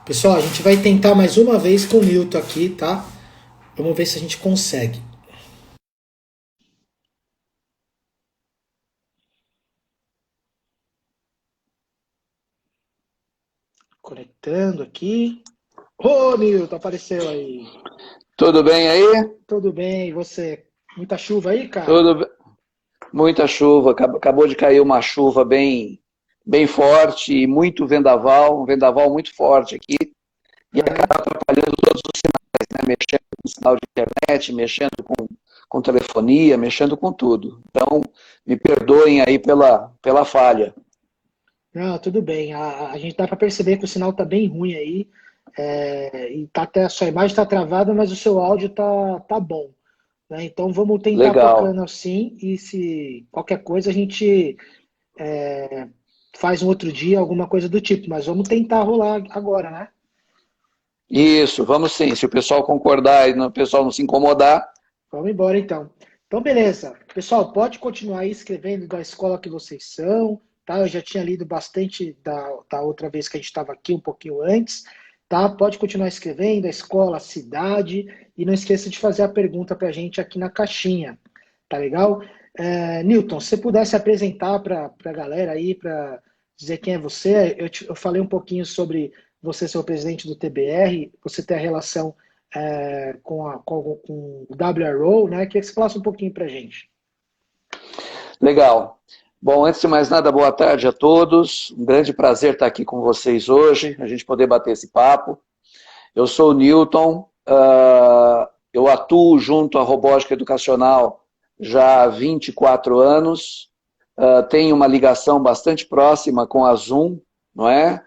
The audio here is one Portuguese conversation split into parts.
Pessoal, a gente vai tentar mais uma vez com o Newton aqui, tá? Vamos ver se a gente consegue. Conectando aqui. Ô, Newton, apareceu aí. Tudo bem aí? Tudo bem, e você? Muita chuva aí, cara? Tudo, muita chuva. Acabou de cair uma chuva bem forte e muito vendaval, um vendaval muito forte aqui, e Aham. acaba atrapalhando todos os sinais, né? Mexendo com sinal de internet, mexendo com telefonia, mexendo com tudo. Então, me perdoem aí pela falha. Não, tudo bem. A gente dá para perceber que o sinal tá bem ruim aí. E tá até a sua imagem está travada, mas o seu áudio tá bom, né? Então vamos tentar Legal. tocando assim e se qualquer coisa a gente faz um outro dia, alguma coisa do tipo. Mas vamos tentar rolar agora, né? Isso, vamos sim. Se o pessoal concordar e o pessoal não se incomodar, Vamos embora então. Então, beleza. Pessoal, pode continuar aí escrevendo da escola que vocês são, tá? Eu já tinha lido bastante da outra vez que a gente estava aqui, um pouquinho antes, tá? Pode continuar escrevendo a escola, a cidade, e não esqueça de fazer a pergunta para a gente aqui na caixinha, tá legal? Newton, se você pudesse apresentar para a galera aí, para dizer quem é você, eu falei um pouquinho sobre você ser o presidente do TBR, você ter a relação com o WRO, né? Queria que você falasse um pouquinho para a gente. legal. Bom, antes de mais nada, boa tarde a todos. Um grande prazer estar aqui com vocês hoje, a gente poder bater esse papo. Eu sou o Newton, eu atuo junto à robótica educacional já há 24 anos, tenho uma ligação bastante próxima com a Zoom, não é?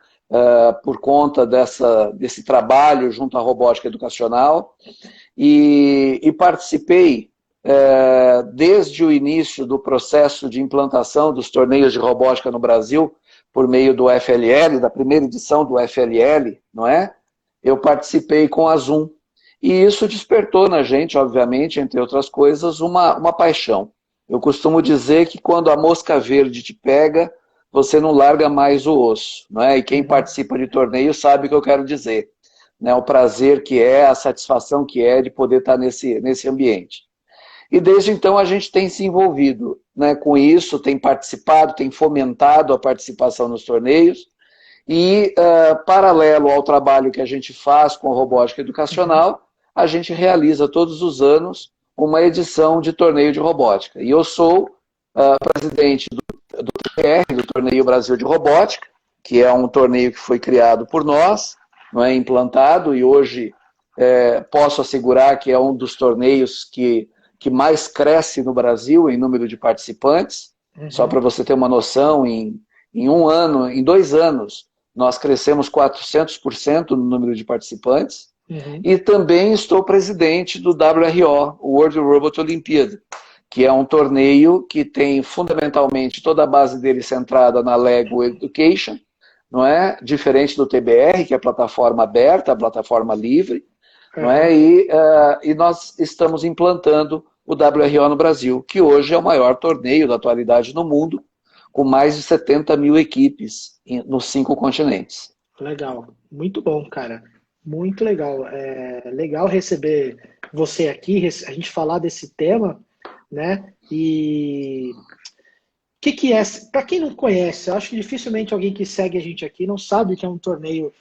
Por conta desse trabalho junto à robótica educacional, e participei desde o início do processo de implantação dos torneios de robótica no Brasil, por meio do FLL, da primeira edição do FLL, não é? Eu participei com a Zoom. E isso despertou na gente, obviamente, entre outras coisas, uma paixão. Eu costumo dizer que quando a mosca verde te pega, você não larga mais o osso, não é? E quem Uhum. participa de torneio sabe o que eu quero dizer, né? O prazer que é, a satisfação que é de poder estar nesse ambiente. E desde então a gente tem se envolvido, né, com isso, tem participado, tem fomentado a participação nos torneios, e, paralelo ao trabalho que a gente faz com a robótica Uhum. educacional, a gente realiza todos os anos uma edição de torneio de robótica. E eu sou presidente do TR, do Torneio Brasil de Robótica, que é um torneio que foi criado por nós, não é implantado, e hoje posso assegurar que é um dos torneios que mais cresce no Brasil em número de participantes. Só Uhum. para você ter uma noção, em um ano, em 2 anos, nós crescemos 400% no número de participantes. Uhum. E também estou presidente do WRO, o World Robot Olympiad, que é um torneio que tem fundamentalmente toda a base dele centrada na Lego Education, não é? Diferente do TBR, que é a plataforma aberta, a plataforma livre, não é? Uhum. E nós estamos implantando o WRO no Brasil, que hoje é o maior torneio da atualidade no mundo, com mais de 70 mil equipes nos 5 continentes. Legal. Muito bom, cara. Muito legal. É legal receber você aqui, a gente falar desse tema, né? E o que é, para quem não conhece, eu acho que dificilmente alguém que segue a gente aqui não sabe que é um torneio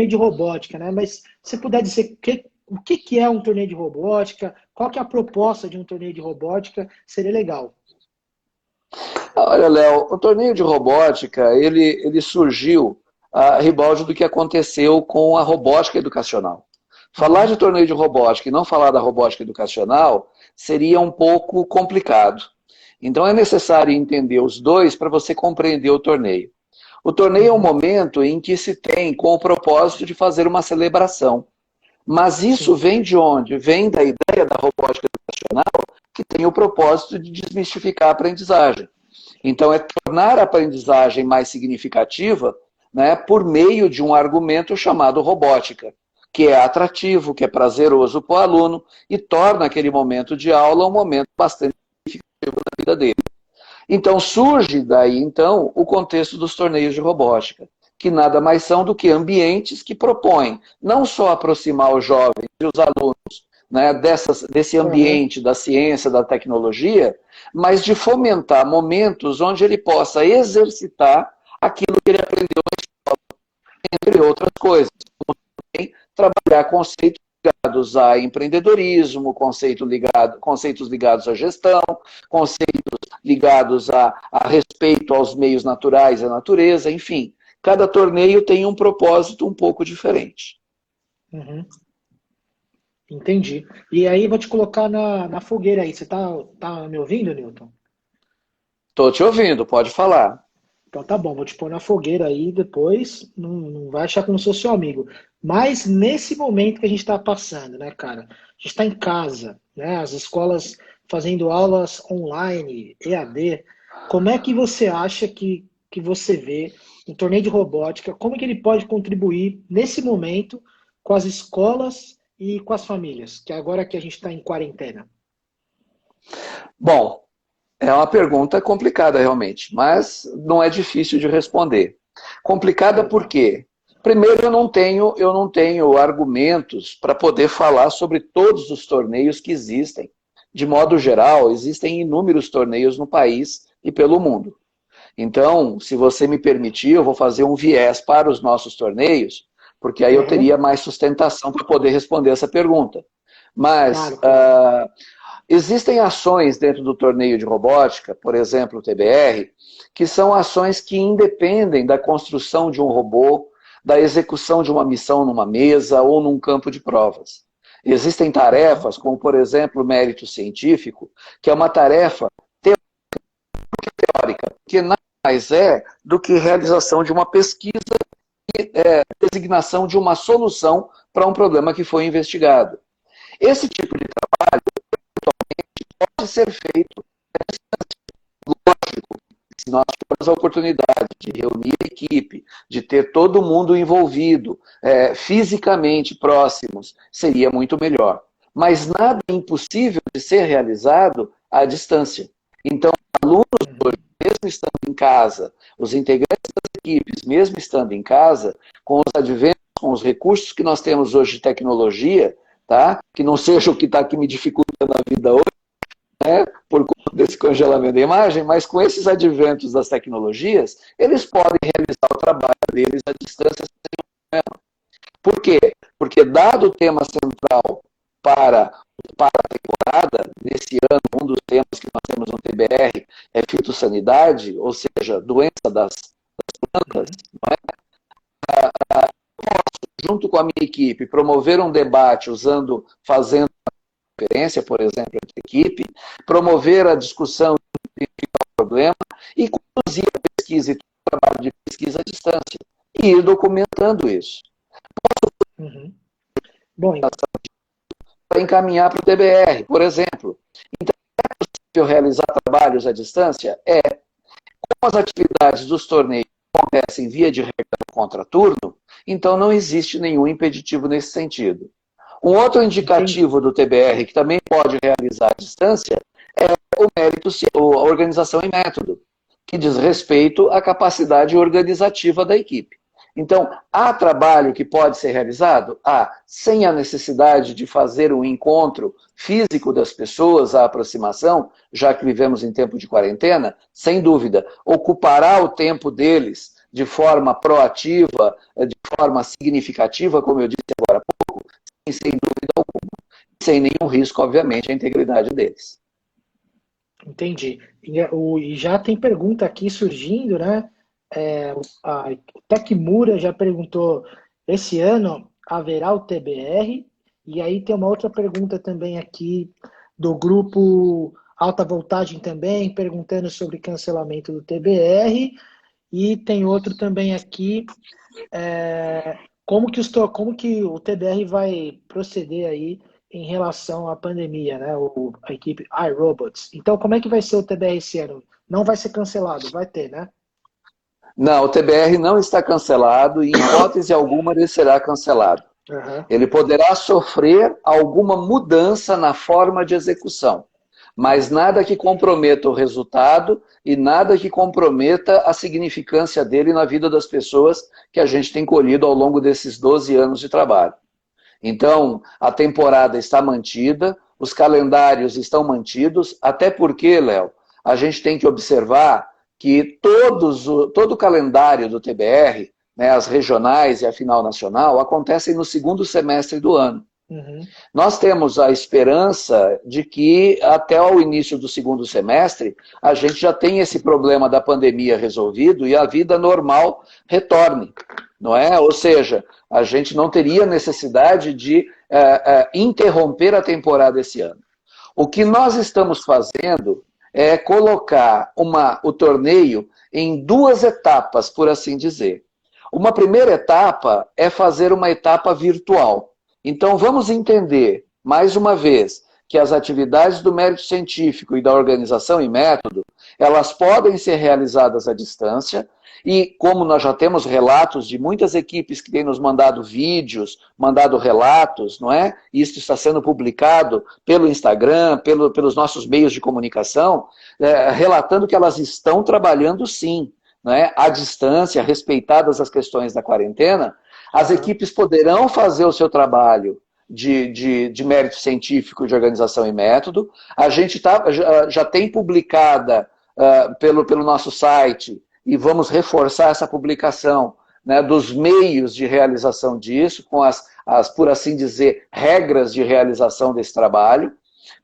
de robótica, né? Mas se puder dizer o que é um torneio de robótica, qual que é a proposta de um torneio de robótica, seria legal. Olha, Léo, o torneio de robótica, ele surgiu a ribalde do que aconteceu com a robótica educacional. Falar Uhum. de torneio de robótica e não falar da robótica educacional seria um pouco complicado. Então é necessário entender os dois para você compreender o torneio. O torneio é um Uhum. momento em que se tem com o propósito de fazer uma celebração. Mas isso Sim. vem de onde? Vem da ideia da robótica educacional, que tem o propósito de desmistificar a aprendizagem. Então, é tornar a aprendizagem mais significativa, né, por meio de um argumento chamado robótica, que é atrativo, que é prazeroso para o aluno e torna aquele momento de aula um momento bastante significativo na vida dele. Então, surge daí, então, o contexto dos torneios de robótica, que nada mais são do que ambientes que propõem não só aproximar os jovens e os alunos, né, desse ambiente da ciência, da tecnologia, mas de fomentar momentos onde ele possa exercitar aquilo que ele aprendeu na escola, entre outras coisas, como também trabalhar conceitos ligados a empreendedorismo, conceitos ligados à gestão, conceitos ligados a respeito aos meios naturais, à natureza, enfim. Cada torneio tem um propósito um pouco diferente. Uhum. Entendi. E aí vou te colocar na fogueira aí. Você tá me ouvindo, Newton? Estou te ouvindo, pode falar. Então tá bom, vou te pôr na fogueira aí depois. Não vai achar que eu não sou seu amigo. Mas nesse momento que a gente está passando, né, cara? A gente está em casa, né? As escolas fazendo aulas online, EAD. Como é que você acha que você vê um torneio de robótica? Como é que ele pode contribuir nesse momento com as escolas e com as famílias? Que agora que a gente está em quarentena. Bom, é uma pergunta complicada realmente, mas não é difícil de responder. Complicada por quê? Primeiro, eu não tenho argumentos para poder falar sobre todos os torneios que existem. De modo geral, existem inúmeros torneios no país e pelo mundo. Então, se você me permitir, eu vou fazer um viés para os nossos torneios, porque aí eu teria mais sustentação para poder responder essa pergunta. Mas Claro. existem ações dentro do torneio de robótica, por exemplo, o TBR, que são ações que independem da construção de um robô, da execução de uma missão numa mesa ou num campo de provas. Existem tarefas, como por exemplo o mérito científico, que é uma tarefa teórica, que nada mais é do que realização de uma pesquisa e designação de uma solução para um problema que foi investigado. Esse tipo de trabalho pode ser feito, lógico, se nós tivermos a oportunidade de reunir a equipe, de ter todo mundo envolvido, fisicamente próximos, seria muito melhor. Mas nada é impossível de ser realizado à distância. Então, alunos hoje, mesmo estando em casa, os integrantes das equipes, mesmo estando em casa, com os adventos, com os recursos que nós temos hoje de tecnologia, tá? Que não seja o que está aqui me dificultando a vida hoje, né, por conta desse congelamento da imagem, mas com esses adventos das tecnologias, eles podem realizar o trabalho deles à distância sem problema. Por quê? Porque dado o tema central para a temporada, nesse ano, um dos temas que nós temos no TBR é fitossanidade, ou seja, doença das plantas, não é? Junto com a minha equipe, promover um debate fazendo conferência, por exemplo, entre a equipe, promover a discussão de problema e conduzir a pesquisa e o trabalho de pesquisa à distância e ir documentando isso. Bom, para encaminhar para o TBR, por exemplo. Então, é possível realizar trabalhos à distância? É. Como as atividades dos torneios acontecem via de regra no contraturno, então não existe nenhum impeditivo nesse sentido. Um outro indicativo do TBR que também pode realizar à distância é o mérito, a organização e método, que diz respeito à capacidade organizativa da equipe. Então, há trabalho que pode ser realizado? Há, sem a necessidade de fazer um encontro físico das pessoas, a aproximação, já que vivemos em tempo de quarentena, sem dúvida, ocupará o tempo deles de forma proativa, de forma significativa, como eu disse agora há pouco, sem dúvida alguma, sem nenhum risco, obviamente, à integridade deles. Entendi. E já tem pergunta aqui surgindo, né? O Tecmura já perguntou, esse ano haverá o TBR? E aí tem uma outra pergunta também aqui do grupo Alta Voltagem também, perguntando sobre cancelamento do TBR. E tem outro também aqui, como que o TBR vai proceder aí em relação à pandemia, né? A equipe iRobots. Então, como é que vai ser o TBR esse ano? Não vai ser cancelado, vai ter, né? Não, o TBR não está cancelado e, em hipótese alguma, ele será cancelado. Ele poderá sofrer alguma mudança na forma de execução, mas nada que comprometa o resultado e nada que comprometa a significância dele na vida das pessoas que a gente tem colhido ao longo desses 12 anos de trabalho. Então, a temporada está mantida, os calendários estão mantidos, até porque, Léo, a gente tem que observar que todo o calendário do TBR, né, as regionais e a final nacional, acontecem no segundo semestre do ano. Uhum. Nós temos a esperança de que até o início do segundo semestre a gente já tenha esse problema da pandemia resolvido e a vida normal retorne, não é? Ou seja, a gente não teria necessidade de interromper a temporada esse ano. O que nós estamos fazendo é colocar o torneio em duas etapas, por assim dizer. Uma primeira etapa é fazer uma etapa virtual. Então, vamos entender, mais uma vez, que as atividades do mérito científico e da organização e método, elas podem ser realizadas à distância, e como nós já temos relatos de muitas equipes que têm nos mandado vídeos, mandado relatos, não é? Isso está sendo publicado pelo Instagram, pelos nossos meios de comunicação, relatando que elas estão trabalhando sim, não é? À distância, respeitadas as questões da quarentena, as equipes poderão fazer o seu trabalho de mérito científico, de organização e método. A gente já tem publicada pelo nosso site, e vamos reforçar essa publicação, né, dos meios de realização disso, com as, por assim dizer, regras de realização desse trabalho.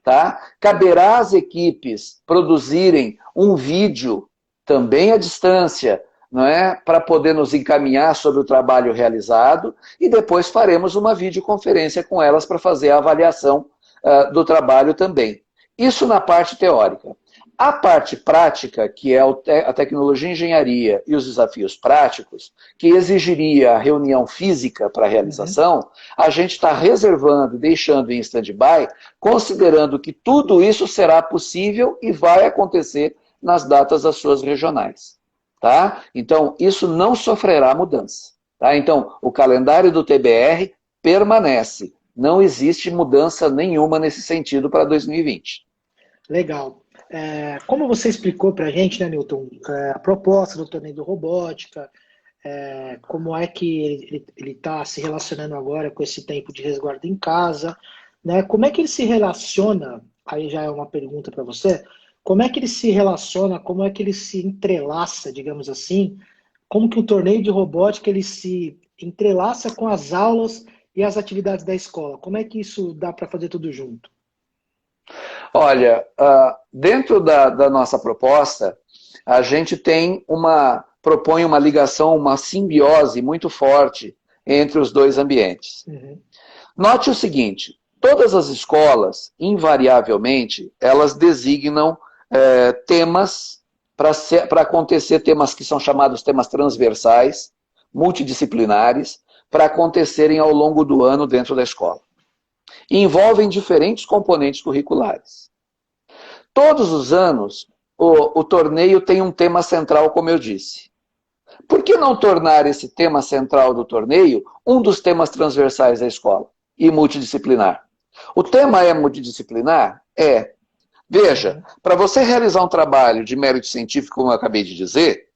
Tá? Caberá às equipes produzirem um vídeo, também à distância, não é? Para poder nos encaminhar sobre o trabalho realizado, e depois faremos uma videoconferência com elas para fazer a avaliação do trabalho também. Isso na parte teórica. A parte prática, que é a tecnologia e engenharia e os desafios práticos, que exigiria a reunião física para a realização, a gente está reservando e deixando em stand-by, considerando que tudo isso será possível e vai acontecer nas datas das suas regionais. Tá? Então, isso não sofrerá mudança. Tá? Então, o calendário do TBR permanece. Não existe mudança nenhuma nesse sentido para 2020. Legal. Como você explicou para a gente, né, Newton, a proposta do torneio de robótica, como é que ele está se relacionando agora com esse tempo de resguardo em casa, né? Como é que ele se relaciona, aí já é uma pergunta para você, como é que ele se relaciona, como é que ele se entrelaça, digamos assim, como que o torneio de robótica ele se entrelaça com as aulas e as atividades da escola? Como é que isso dá para fazer tudo junto? Olha, dentro da nossa proposta, a gente propõe uma ligação, uma simbiose muito forte entre os dois ambientes. Uhum. Note o seguinte, todas as escolas, invariavelmente, elas designam temas para acontecer, temas que são chamados temas transversais, multidisciplinares, para acontecerem ao longo do ano dentro da escola. E envolvem diferentes componentes curriculares. Todos os anos, o torneio tem um tema central, como eu disse. Por que não tornar esse tema central do torneio um dos temas transversais da escola e multidisciplinar? O tema é multidisciplinar? Veja, para você realizar um trabalho de mérito científico, como eu acabei de dizer,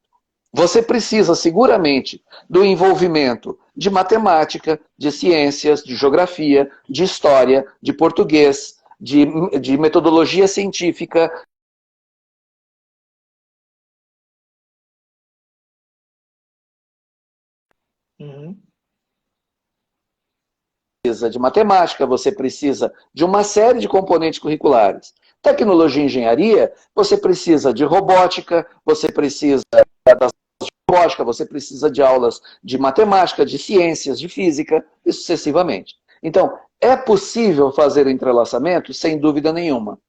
você precisa seguramente do envolvimento de matemática, de ciências, de geografia, de história, de português, de metodologia científica. Uhum. Precisa de matemática, você precisa de uma série de componentes curriculares. Tecnologia e engenharia, você precisa de robótica, você precisa das robótica, você precisa de aulas de matemática, de ciências, de física, e sucessivamente. Então, é possível fazer o entrelaçamento? Sem dúvida nenhuma.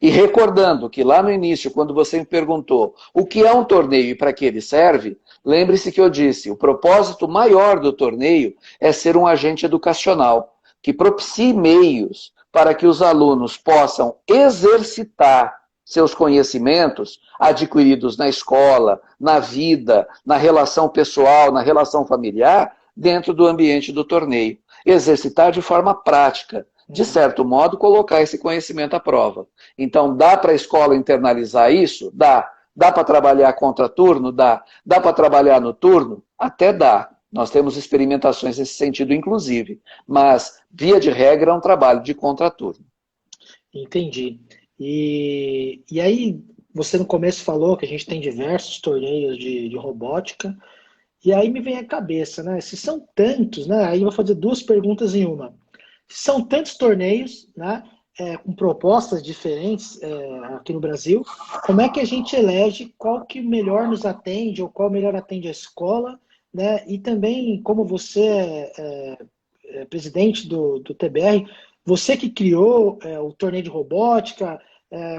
E recordando que lá no início, quando você me perguntou o que é um torneio e para que ele serve, lembre-se que eu disse, o propósito maior do torneio é ser um agente educacional, que propicie meios para que os alunos possam exercitar seus conhecimentos adquiridos na escola, na vida, na relação pessoal, na relação familiar, dentro do ambiente do torneio. Exercitar de forma prática, de certo modo, colocar esse conhecimento à prova. Então, dá para a escola internalizar isso? Dá. Dá para trabalhar contraturno? Dá. Dá para trabalhar no turno? Até dá. Nós temos experimentações nesse sentido, inclusive. Mas, via de regra, é um trabalho de contraturno. Entendi. E aí, você no começo falou que a gente tem diversos torneios de robótica, e aí me vem à cabeça, né? Se são tantos, né? Aí eu vou fazer duas perguntas em uma. Se são tantos torneios, né? Com propostas diferentes aqui no Brasil, como é que a gente elege qual que melhor nos atende ou qual melhor atende a escola, né? E também, como você é presidente do TBR, você que criou o torneio de robótica,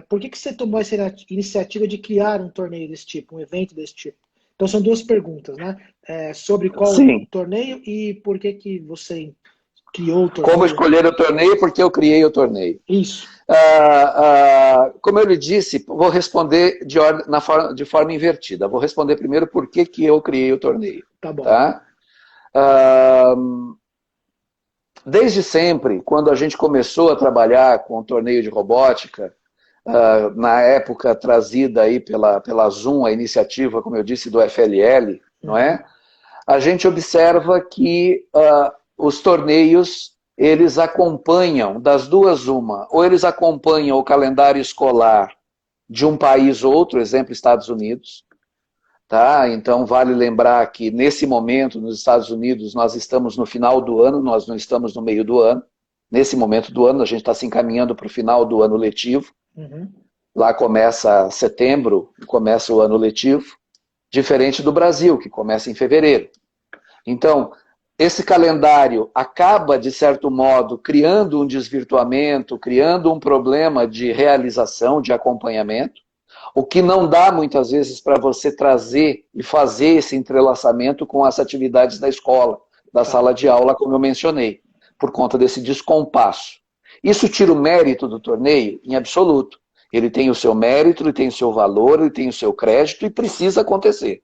por que você tomou essa iniciativa de criar um torneio desse tipo, um evento desse tipo? Então são duas perguntas, né? Sobre qual Sim. torneio e por que você criou o Como torneio. escolher o torneio, porque eu criei o torneio. Isso. Como eu lhe disse, vou responder de forma invertida. Vou responder primeiro por que eu criei o torneio. Tá bom. Tá? Desde sempre, quando a gente começou a trabalhar com o torneio de robótica, na época trazida aí pela Zoom, a iniciativa, como eu disse, do FLL, não é? A gente observa que os torneios, eles acompanham, das duas uma, ou eles acompanham o calendário escolar de um país ou outro, exemplo, Estados Unidos, tá? Então vale lembrar que nesse momento, nos Estados Unidos, nós estamos no final do ano, nós não estamos no meio do ano. Nesse momento do ano, a gente está se encaminhando para o final do ano letivo. Lá começa setembro, começa o ano letivo, diferente do Brasil, que começa em fevereiro. Então, esse calendário acaba, de certo modo, criando um desvirtuamento, criando um problema de realização, de acompanhamento, o que não dá, muitas vezes, para você trazer e fazer esse entrelaçamento com as atividades da escola, da sala de aula, como eu mencionei, por conta desse descompasso. Isso tira o mérito do torneio? Em absoluto. Ele tem o seu mérito, ele tem o seu valor, ele tem o seu crédito e precisa acontecer.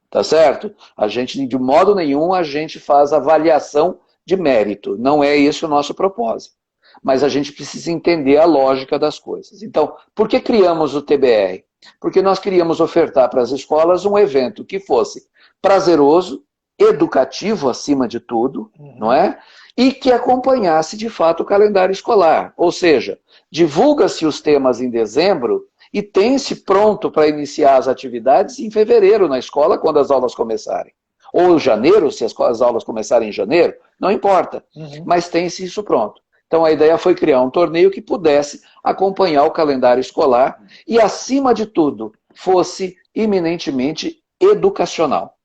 Tá certo? A gente, de modo nenhum, a gente faz avaliação de mérito. Não é esse o nosso propósito. Mas a gente precisa entender a lógica das coisas. Então, por que criamos o TBR? Porque nós queríamos ofertar para as escolas um evento que fosse prazeroso, educativo acima de tudo, não é? E que acompanhasse de fato o calendário escolar. Ou seja, divulga-se os temas em dezembro e tem-se pronto para iniciar as atividades em fevereiro na escola, quando as aulas começarem. Ou em janeiro, se as aulas começarem em janeiro, não importa. Mas tem-se isso pronto. Então a ideia foi criar um torneio que pudesse acompanhar o calendário escolar e, acima de tudo, fosse eminentemente educacional.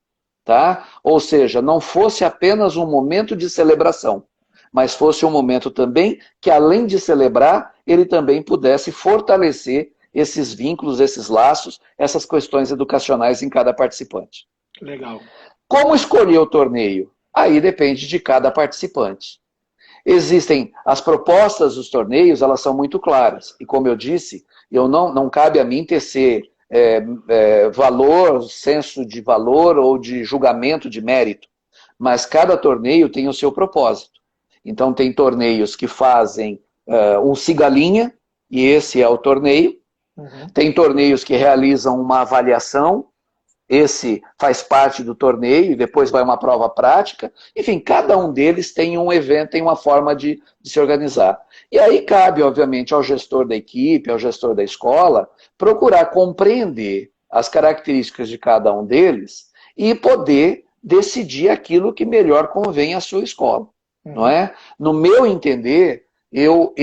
Tá? Ou seja, não fosse apenas um momento de celebração, mas fosse um momento também que, além de celebrar, ele também pudesse fortalecer esses vínculos, esses laços, essas questões educacionais em cada participante. Legal. Como escolher o torneio? Aí depende de cada participante. Existem as propostas dos torneios, elas são muito claras. E como eu disse, não cabe a mim tecer valor, senso de valor ou de julgamento de mérito. Mas cada torneio tem o seu propósito. Então tem torneios que fazem um cigalinha, e esse é o torneio. Tem torneios que realizam uma avaliação, esse faz parte do torneio, e depois vai uma prova prática. Enfim, cada um deles tem um evento, tem uma forma de se organizar. E aí cabe, obviamente, ao gestor da equipe, ao gestor da escola, procurar compreender as características de cada um deles e poder decidir aquilo que melhor convém à sua escola. Não é? No meu entender, eu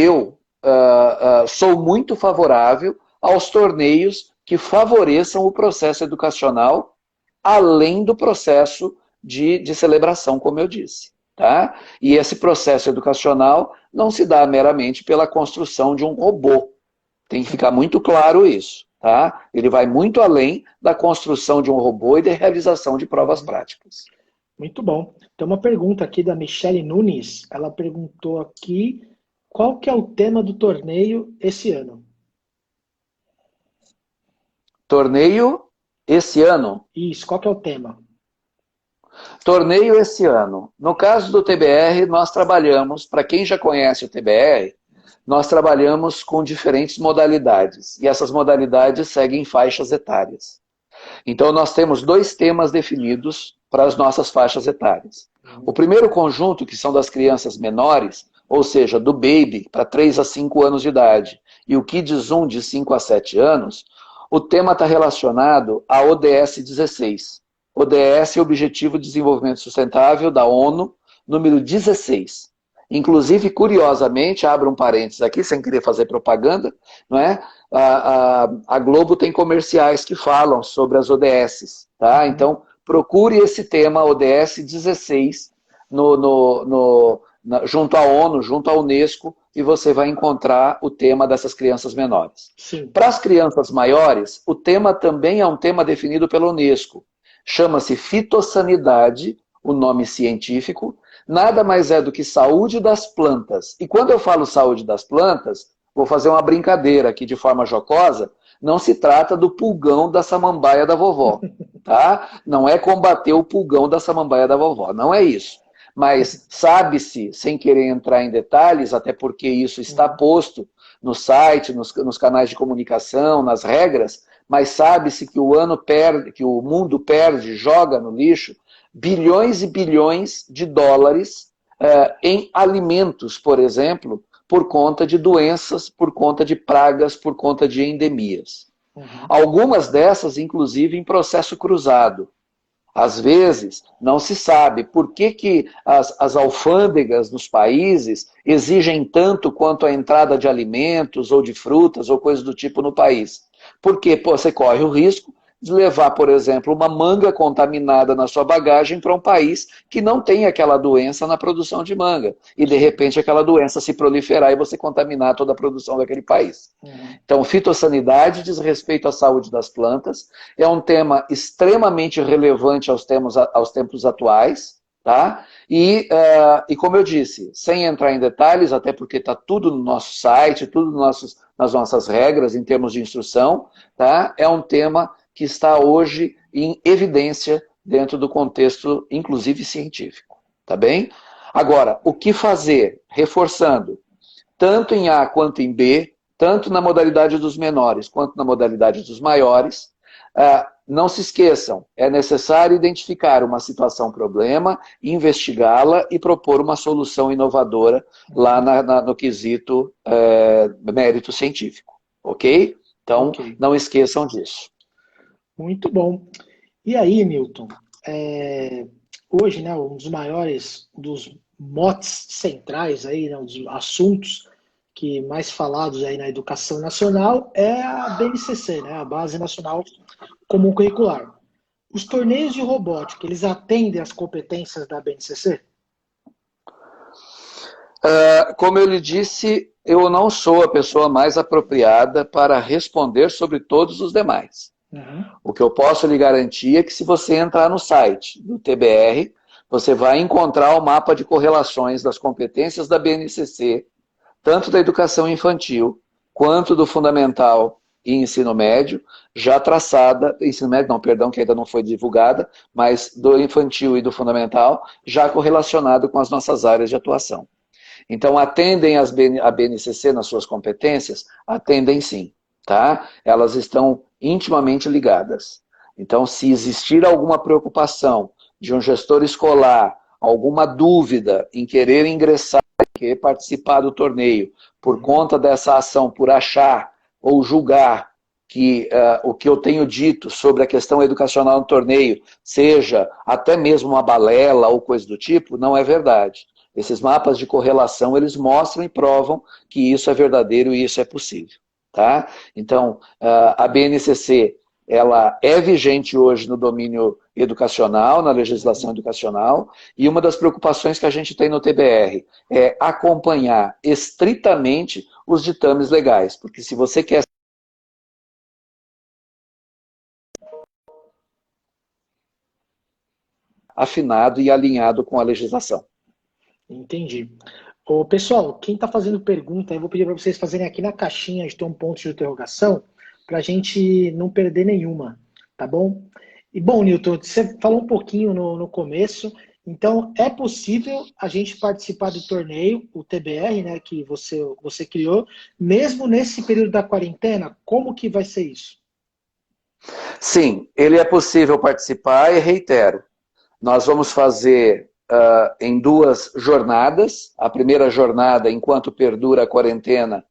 sou muito favorável aos torneios que favoreçam o processo educacional, além do processo de celebração, como eu disse. Tá? E esse processo educacional não se dá meramente pela construção de um robô. Tem que ficar muito claro isso. Tá? Ele vai muito além da construção de um robô e da realização de provas práticas. Muito bom. Tem uma pergunta aqui da Michele Nunes. Ela perguntou aqui qual que é o tema do torneio esse ano. Torneio esse ano? Isso, qual que é o tema? Torneio esse ano. No caso do TBR, nós trabalhamos, para quem já conhece o TBR, nós trabalhamos com diferentes modalidades. E essas modalidades seguem faixas etárias. Então, nós temos 2 temas definidos para as nossas faixas etárias. O primeiro conjunto, que são das crianças menores, ou seja, do baby para 3 a 5 anos de idade, e o Kids 1 de 5 a 7 anos, o tema está relacionado à ODS 16. ODS é o Objetivo de Desenvolvimento Sustentável da ONU, número 16. Inclusive, curiosamente, abro um parênteses aqui, sem querer fazer propaganda, não é? A Globo tem comerciais que falam sobre as ODSs, tá? Então, procure esse tema ODS 16 junto à ONU, junto à Unesco, e você vai encontrar o tema dessas crianças menores. Para as crianças maiores, o tema também é um tema definido pela Unesco. Chama-se fitossanidade, o nome científico, nada mais é do que saúde das plantas. E quando eu falo saúde das plantas, vou fazer uma brincadeira aqui de forma jocosa, não se trata do pulgão da samambaia da vovó, tá? Não é combater o pulgão da samambaia da vovó, não é isso. Mas sabe-se, sem querer entrar em detalhes, até porque isso está posto no site, nos canais de comunicação, nas regras, mas sabe-se que que o mundo perde, joga no lixo, bilhões e bilhões de dólares em alimentos, por exemplo, por conta de doenças, por conta de pragas, por conta de endemias. Algumas dessas, inclusive, em processo cruzado. Às vezes, não se sabe por que as alfândegas nos países exigem tanto quanto a entrada de alimentos ou de frutas ou coisas do tipo no país. Porque você corre o risco de levar, por exemplo, uma manga contaminada na sua bagagem para um país que não tem aquela doença na produção de manga. E, de repente, aquela doença se proliferar e você contaminar toda a produção daquele país. Então, fitossanidade diz respeito à saúde das plantas. É um tema extremamente relevante aos tempos atuais. Tá? E como eu disse, sem entrar em detalhes, até porque está tudo no nosso site, tudo nas nossas regras em termos de instrução, tá? É um tema que está hoje em evidência dentro do contexto, inclusive científico. Tá bem? Agora, o que fazer? Reforçando, tanto em A quanto em B, tanto na modalidade dos menores quanto na modalidade dos maiores, não se esqueçam, é necessário identificar uma situação-problema, investigá-la e propor uma solução inovadora lá no quesito mérito científico. Ok? Então, não esqueçam disso. Muito bom. E aí, Newton, hoje, né, um dos maiores, dos motes centrais aí, né, um dos assuntos que mais falados aí na educação nacional é a BNCC, né, a Base Nacional Comum Curricular. Os torneios de robótica, eles atendem às competências da BNCC? Como eu lhe disse, eu não sou a pessoa mais apropriada para responder sobre todos os demais. O que eu posso lhe garantir é que se você entrar no site do TBR, você vai encontrar o mapa de correlações das competências da BNCC, tanto da educação infantil, quanto do fundamental e ensino médio, já traçada, ensino médio não, perdão, que ainda não foi divulgada, mas do infantil e do fundamental, já correlacionado com as nossas áreas de atuação. Então, atendem a BNCC nas suas competências? Atendem sim, tá? Elas estão intimamente ligadas. Então, se existir alguma preocupação de um gestor escolar, alguma dúvida em querer ingressar, querer participar do torneio, por conta dessa ação, por achar ou julgar que o que eu tenho dito sobre a questão educacional no torneio seja até mesmo uma balela ou coisa do tipo, não é verdade. Esses mapas de correlação, eles mostram e provam que isso é verdadeiro e isso é possível. Tá? Então, a BNCC, ela é vigente hoje no domínio educacional, na legislação educacional, e uma das preocupações que a gente tem no TBR é acompanhar estritamente os ditames legais, porque se você quer afinado e alinhado com a legislação. Entendi. Ô, pessoal, quem está fazendo pergunta, eu vou pedir para vocês fazerem aqui na caixinha, a gente tem um ponto de interrogação, para a gente não perder nenhuma, tá bom? E bom, Newton, você falou um pouquinho no começo, então é possível a gente participar do torneio, o TBR, né, que você criou, mesmo nesse período da quarentena? Como que vai ser isso? Sim, ele é possível participar e reitero. Nós vamos fazer em 2 jornadas. A primeira jornada, enquanto perdura a quarentena,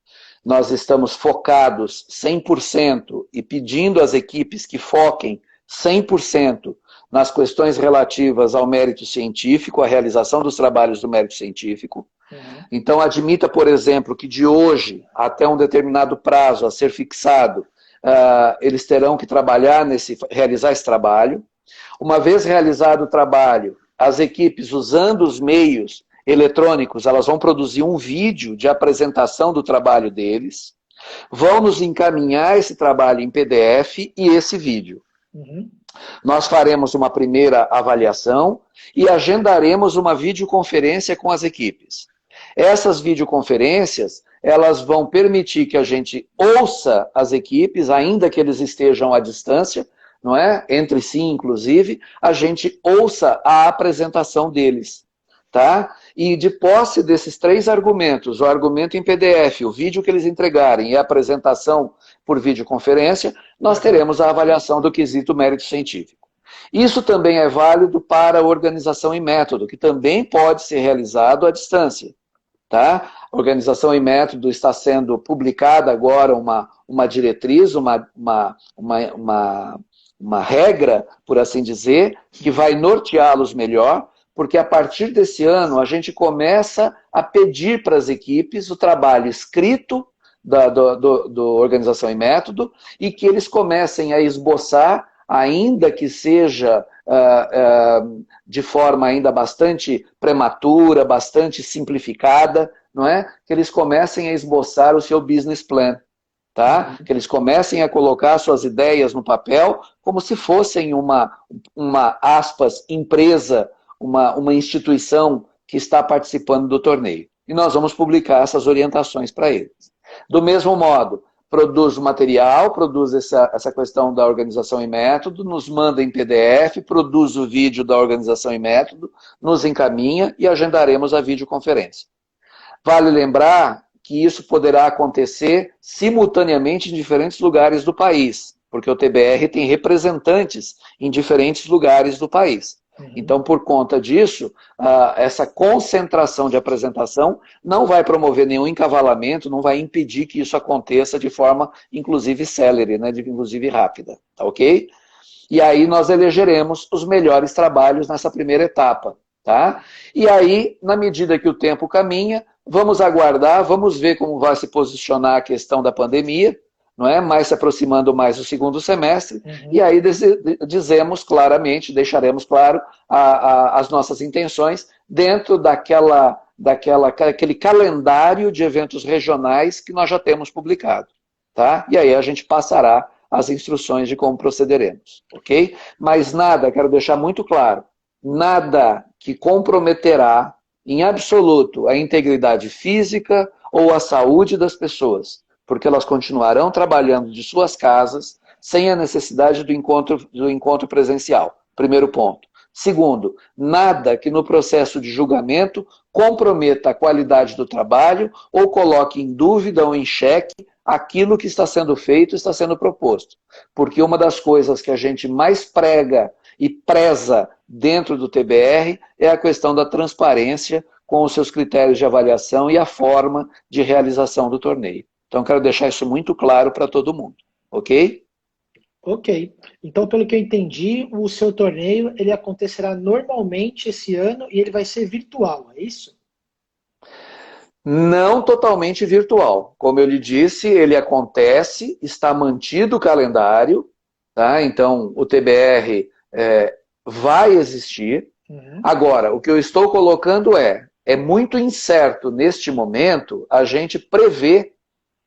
nós estamos focados 100% e pedindo às equipes que foquem 100% nas questões relativas ao mérito científico, à realização dos trabalhos do mérito científico. Uhum. Então, admita, por exemplo, que de hoje até um determinado prazo a ser fixado, eles terão que realizar esse trabalho. Uma vez realizado o trabalho, as equipes, usando os meios eletrônicos, elas vão produzir um vídeo de apresentação do trabalho deles, vão nos encaminhar esse trabalho em PDF e esse vídeo. Uhum. Nós faremos uma primeira avaliação e agendaremos uma videoconferência com as equipes. Essas videoconferências, elas vão permitir que a gente ouça as equipes, ainda que eles estejam à distância, não é? Entre si, inclusive, a gente ouça a apresentação deles, tá? E de posse desses 3 argumentos, o argumento em PDF, o vídeo que eles entregarem e a apresentação por videoconferência, nós teremos a avaliação do quesito mérito científico. Isso também é válido para a organização em método, que também pode ser realizado à distância. Tá? A organização em método está sendo publicada agora uma diretriz, uma regra, por assim dizer, que vai norteá-los melhor, porque a partir desse ano a gente começa a pedir para as equipes o trabalho escrito do Organização em Método e que eles comecem a esboçar, ainda que seja de forma ainda bastante prematura, bastante simplificada, não é? Que eles comecem a esboçar o seu business plan. Tá? Que eles comecem a colocar suas ideias no papel como se fossem uma aspas, empresa, uma instituição que está participando do torneio. E nós vamos publicar essas orientações para eles. Do mesmo modo, produz o material, produz essa questão da organização em método, nos manda em PDF, produz o vídeo da organização em método, nos encaminha e agendaremos a videoconferência. Vale lembrar que isso poderá acontecer simultaneamente em diferentes lugares do país, porque o TBR tem representantes em diferentes lugares do país. Então, por conta disso, essa concentração de apresentação não vai promover nenhum encavalamento, não vai impedir que isso aconteça de forma, inclusive, célere, né, inclusive rápida, tá ok? E aí nós elegeremos os melhores trabalhos nessa primeira etapa, tá? E aí, na medida que o tempo caminha, vamos aguardar, vamos ver como vai se posicionar a questão da pandemia, não é? Mais se aproximando mais do segundo semestre, e aí dizemos claramente, deixaremos claro as nossas intenções dentro daquele calendário de eventos regionais que nós já temos publicado, tá? E aí a gente passará as instruções de como procederemos, ok? Mas nada, quero deixar muito claro, nada que comprometerá em absoluto a integridade física ou a saúde das pessoas, porque elas continuarão trabalhando de suas casas sem a necessidade do encontro presencial. Primeiro ponto. Segundo, nada que no processo de julgamento comprometa a qualidade do trabalho ou coloque em dúvida ou em xeque aquilo que está sendo feito, está sendo proposto. Porque uma das coisas que a gente mais prega e preza dentro do TBR é a questão da transparência com os seus critérios de avaliação e a forma de realização do torneio. Então, quero deixar isso muito claro para todo mundo, ok? Ok. Então, pelo que eu entendi, o seu torneio ele acontecerá normalmente esse ano e ele vai ser virtual, é isso? Não totalmente virtual. Como eu lhe disse, ele acontece, está mantido o calendário, tá? Então, o TBR vai existir. Agora, o que eu estou colocando é muito incerto neste momento a gente prever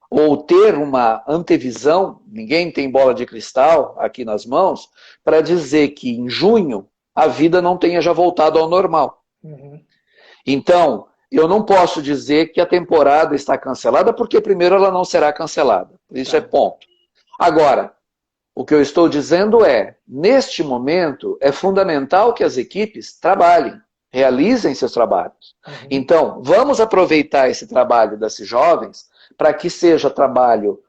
ou ter uma antevisão, ninguém tem bola de cristal aqui nas mãos, para dizer que em junho a vida não tenha já voltado ao normal. Então, eu não posso dizer que a temporada está cancelada, porque primeiro ela não será cancelada. Isso é ponto. Agora, O que eu estou dizendo é, neste momento, é fundamental que as equipes trabalhem, realizem seus trabalhos. Então, vamos aproveitar esse trabalho desses jovens para que seja trabalho,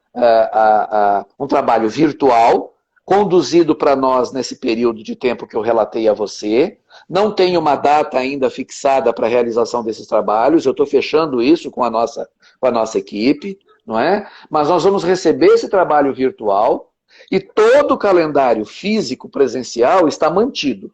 um trabalho virtual, conduzido para nós nesse período de tempo que eu relatei a você. Não tem uma data ainda fixada para a realização desses trabalhos, eu estou fechando isso com a nossa equipe, não é? Mas nós vamos receber esse trabalho virtual e todo o calendário físico presencial está mantido.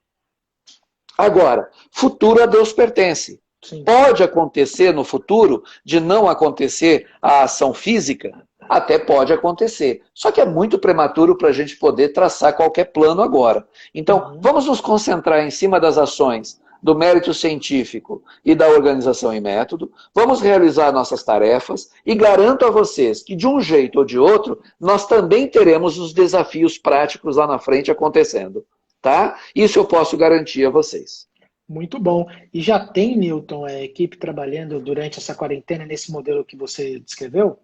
Agora, futuro a Deus pertence. Sim. Pode acontecer no futuro de não acontecer a ação física? Até pode acontecer. Só que é muito prematuro para a gente poder traçar qualquer plano agora. Então, vamos nos concentrar em cima das ações do mérito científico e da organização em método. Vamos realizar nossas tarefas e garanto a vocês que, de um jeito ou de outro, nós também teremos os desafios práticos lá na frente acontecendo. Tá? Isso eu posso garantir a vocês. Muito bom. E já tem, Newton, a equipe trabalhando durante essa quarentena nesse modelo que você descreveu?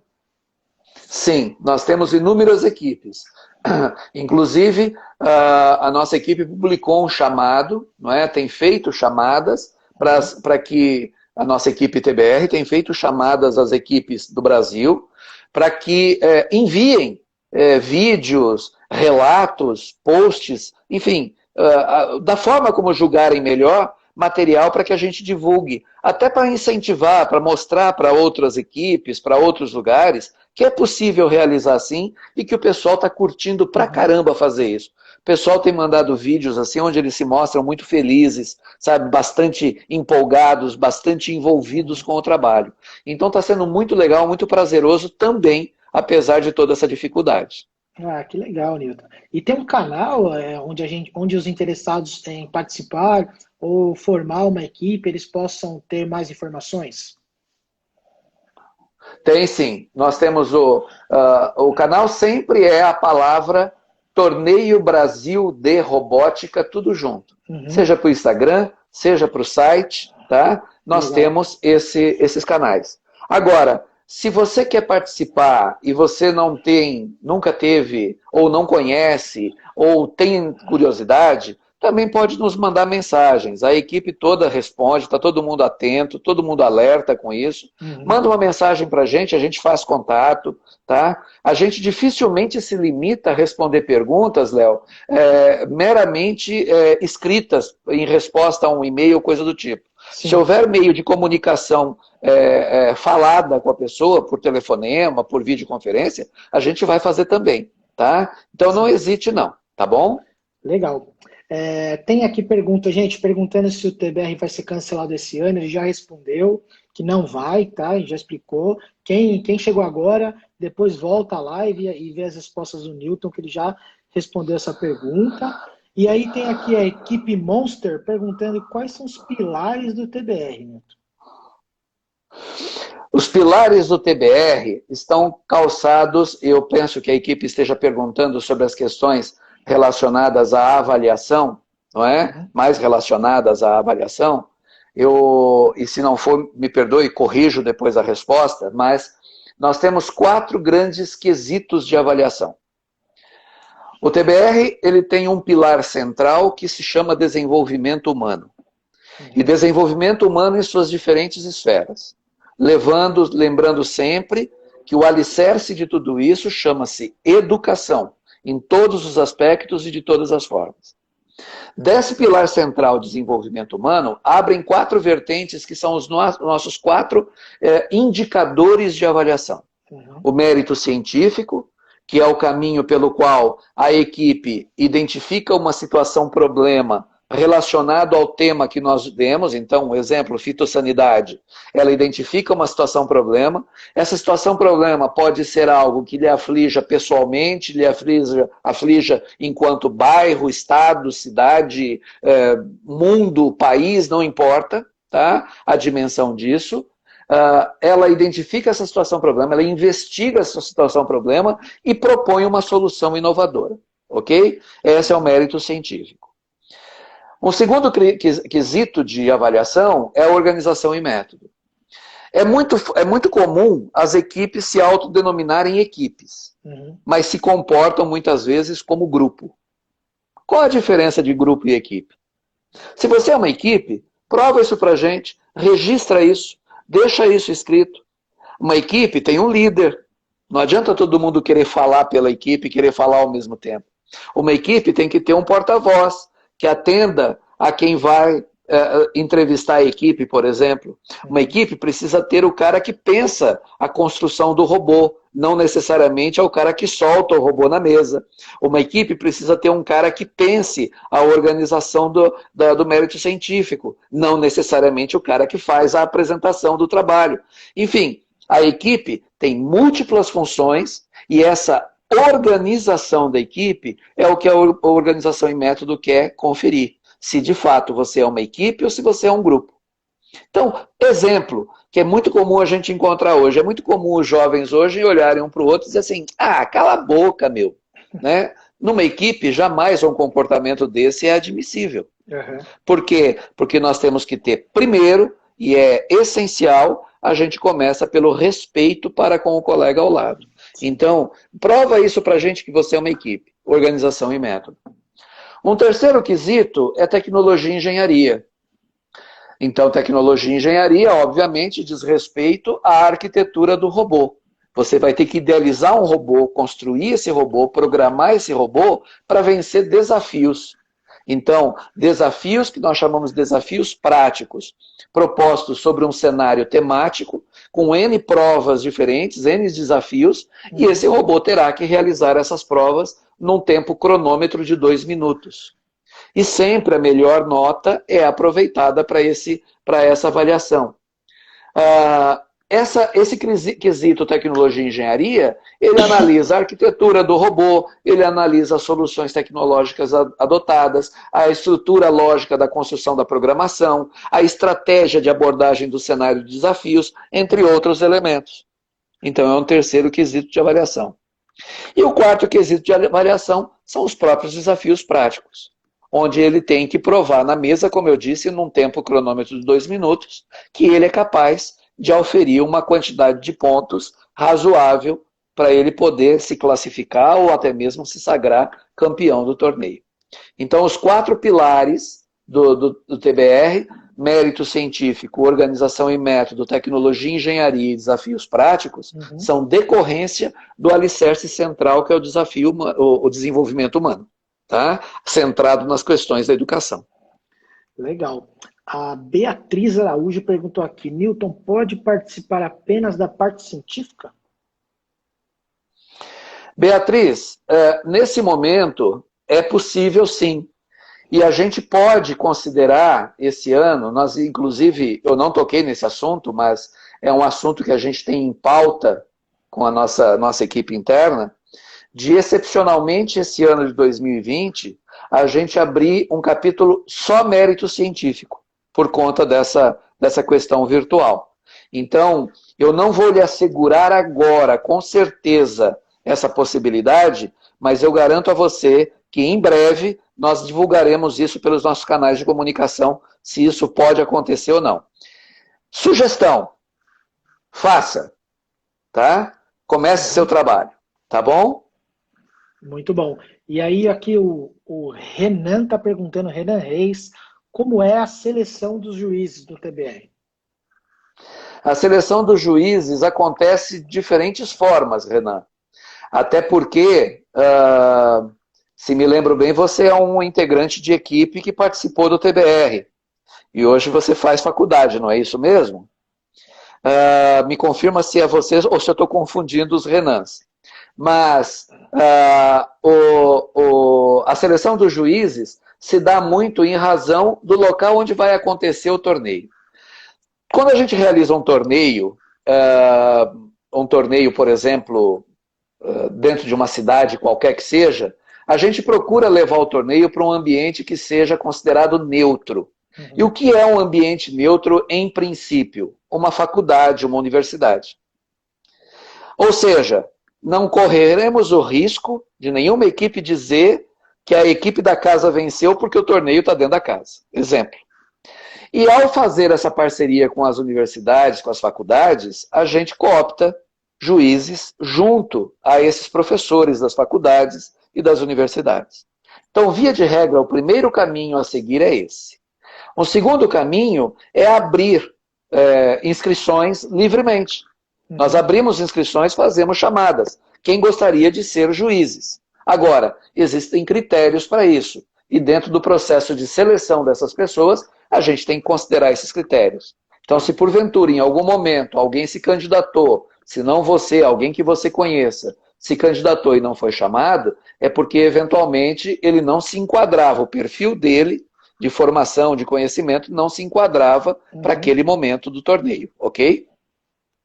Sim, nós temos inúmeras equipes. Inclusive, a nossa equipe publicou um chamado, não é? Tem feito chamadas para que a nossa equipe TBR tem feito chamadas às equipes do Brasil para que enviem vídeos, relatos, posts, enfim, da forma como julgarem melhor, material para que a gente divulgue, até para incentivar, para mostrar para outras equipes, para outros lugares, que é possível realizar assim e que o pessoal está curtindo pra caramba fazer isso. O pessoal tem mandado vídeos assim, onde eles se mostram muito felizes, sabe, bastante empolgados, bastante envolvidos com o trabalho. Então está sendo muito legal, muito prazeroso também, apesar de toda essa dificuldade. Ah, que legal, Newton. E tem um canal onde os interessados em participar ou formar uma equipe, eles possam ter mais informações? Tem sim. Nós temos o canal sempre é a palavra Torneio Brasil de Robótica, tudo junto. Seja para o Instagram, seja para o site, tá? Nós temos esses canais. Agora, se você quer participar e você nunca teve, ou não conhece, ou tem curiosidade, também pode nos mandar mensagens. A equipe toda responde, está todo mundo atento, todo mundo alerta com isso. Manda uma mensagem para a gente faz contato, tá? A gente dificilmente se limita a responder perguntas, Léo, meramente escritas em resposta a um e-mail, coisa do tipo. Sim. Se houver meio de comunicação falada com a pessoa, por telefonema, por videoconferência, a gente vai fazer também, tá? Então não hesite não, tá bom? Legal. Tem aqui pergunta, gente, perguntando se o TBR vai ser cancelado esse ano. Ele já respondeu que não vai, tá? Ele já explicou. Quem chegou agora, depois volta à live e vê as respostas do Newton, que ele já respondeu essa pergunta. E aí tem aqui a equipe Monster perguntando quais são os pilares do TBR, Newton. Os pilares do TBR estão calçados, eu penso que a equipe esteja perguntando sobre as questões relacionadas à avaliação, não é? Mais relacionadas à avaliação. E se não for, me perdoe, corrijo depois a resposta, mas nós temos 4 grandes quesitos de avaliação. O TBR, ele tem um pilar central que se chama desenvolvimento humano. E desenvolvimento humano em suas diferentes esferas. Lembrando sempre que o alicerce de tudo isso chama-se educação, em todos os aspectos e de todas as formas. Desse pilar central desenvolvimento humano, abrem 4 vertentes que são os nossos 4 indicadores de avaliação. O mérito científico, que é o caminho pelo qual a equipe identifica uma situação-problema relacionado ao tema que nós demos. Então, exemplo, fitossanidade. Ela identifica uma situação-problema. Essa situação-problema pode ser algo que lhe aflija pessoalmente, lhe aflija enquanto bairro, estado, cidade, mundo, país, não importa, tá? A dimensão disso. Ela identifica essa situação-problema, ela investiga essa situação-problema e propõe uma solução inovadora, ok? Esse é o mérito científico. Um segundo quesito de avaliação é a organização em método. É muito comum as equipes se autodenominarem equipes. mas se comportam muitas vezes como grupo. Qual a diferença de grupo e equipe? Se você é uma equipe, prova isso pra gente, registra isso, deixa isso escrito. Uma equipe tem um líder. Não adianta todo mundo querer falar pela equipe, querer falar ao mesmo tempo. Uma equipe tem que ter um porta-voz que atenda a quem vai entrevistar a equipe, por exemplo. Uma equipe precisa ter o cara que pensa a construção do robô, não necessariamente é o cara que solta o robô na mesa. Uma equipe precisa ter um cara que pense a organização do mérito científico, não necessariamente o cara que faz a apresentação do trabalho. Enfim, a equipe tem múltiplas funções e essa organização da equipe é o que a organização em método quer conferir. Se de fato você é uma equipe ou se você é um grupo. Então, exemplo, que é muito comum a gente encontrar hoje. É muito comum os jovens hoje olharem um para o outro e dizer assim, cala a boca, meu. Né? Numa equipe, jamais um comportamento desse é admissível. Por quê? Porque nós temos que ter, primeiro, e é essencial, a gente começa pelo respeito para com o colega ao lado. Então, prova isso para a gente que você é uma equipe. Organização e método. Um terceiro quesito é tecnologia e engenharia. Então, tecnologia e engenharia, obviamente, diz respeito à arquitetura do robô. Você vai ter que idealizar um robô, construir esse robô, programar esse robô para vencer desafios. Então, desafios que nós chamamos de desafios práticos, propostos sobre um cenário temático, com N provas diferentes, N desafios, e esse robô terá que realizar essas provas num tempo cronômetro de 2 minutos. E sempre a melhor nota é aproveitada para essa avaliação. Esse quesito tecnologia e engenharia, ele analisa a arquitetura do robô, ele analisa as soluções tecnológicas adotadas, a estrutura lógica da construção da programação, a estratégia de abordagem do cenário de desafios, entre outros elementos. Então é um terceiro quesito de avaliação. E o quarto quesito de avaliação são os próprios desafios práticos, onde ele tem que provar na mesa, como eu disse, num tempo cronômetro de 2 minutos, que ele é capaz de oferir uma quantidade de pontos razoável para ele poder se classificar ou até mesmo se sagrar campeão do torneio. Então, os 4 pilares do TBR, mérito científico, organização e método, tecnologia, engenharia e desafios práticos, são decorrência do alicerce central, que é o desafio, o desenvolvimento humano, tá? Centrado nas questões da educação. Legal. A Beatriz Araújo perguntou aqui, Newton pode participar apenas da parte científica? Beatriz, nesse momento é possível sim. E a gente pode considerar esse ano, nós inclusive, eu não toquei nesse assunto, mas é um assunto que a gente tem em pauta com a nossa equipe interna, de excepcionalmente esse ano de 2020, a gente abrir um capítulo só mérito científico, por conta dessa questão virtual. Então, eu não vou lhe assegurar agora, com certeza, essa possibilidade, mas eu garanto a você que em breve nós divulgaremos isso pelos nossos canais de comunicação, se isso pode acontecer ou não. Sugestão, faça, tá? Comece seu trabalho, tá bom? Muito bom. E aí aqui o Renan está perguntando, Renan Reis, como é a seleção dos juízes do TBR? A seleção dos juízes acontece de diferentes formas, Renan. Até porque, se me lembro bem, você é um integrante de equipe que participou do TBR. E hoje você faz faculdade, não é isso mesmo? Me confirma se é você ou se eu estou confundindo os Renans. Mas a seleção dos juízes se dá muito em razão do local onde vai acontecer o torneio. Quando a gente realiza um torneio, por exemplo, dentro de uma cidade qualquer que seja, a gente procura levar o torneio para um ambiente que seja considerado neutro. E o que é um ambiente neutro em princípio? Uma faculdade, uma universidade. Ou seja, não correremos o risco de nenhuma equipe dizer que a equipe da casa venceu porque o torneio está dentro da casa. Exemplo. E ao fazer essa parceria com as universidades, com as faculdades, a gente coopta juízes junto a esses professores das faculdades e das universidades. Então, via de regra, o primeiro caminho a seguir é esse. O segundo caminho é abrir inscrições livremente. Nós abrimos inscrições, fazemos chamadas. Quem gostaria de ser juízes? Agora, existem critérios para isso. E dentro do processo de seleção dessas pessoas, a gente tem que considerar esses critérios. Então, se porventura, em algum momento, alguém se candidatou, se não você, alguém que você conheça, se candidatou e não foi chamado, é porque, eventualmente, ele não se enquadrava, o perfil dele, de formação, de conhecimento, não se enquadrava para aquele momento do torneio, ok?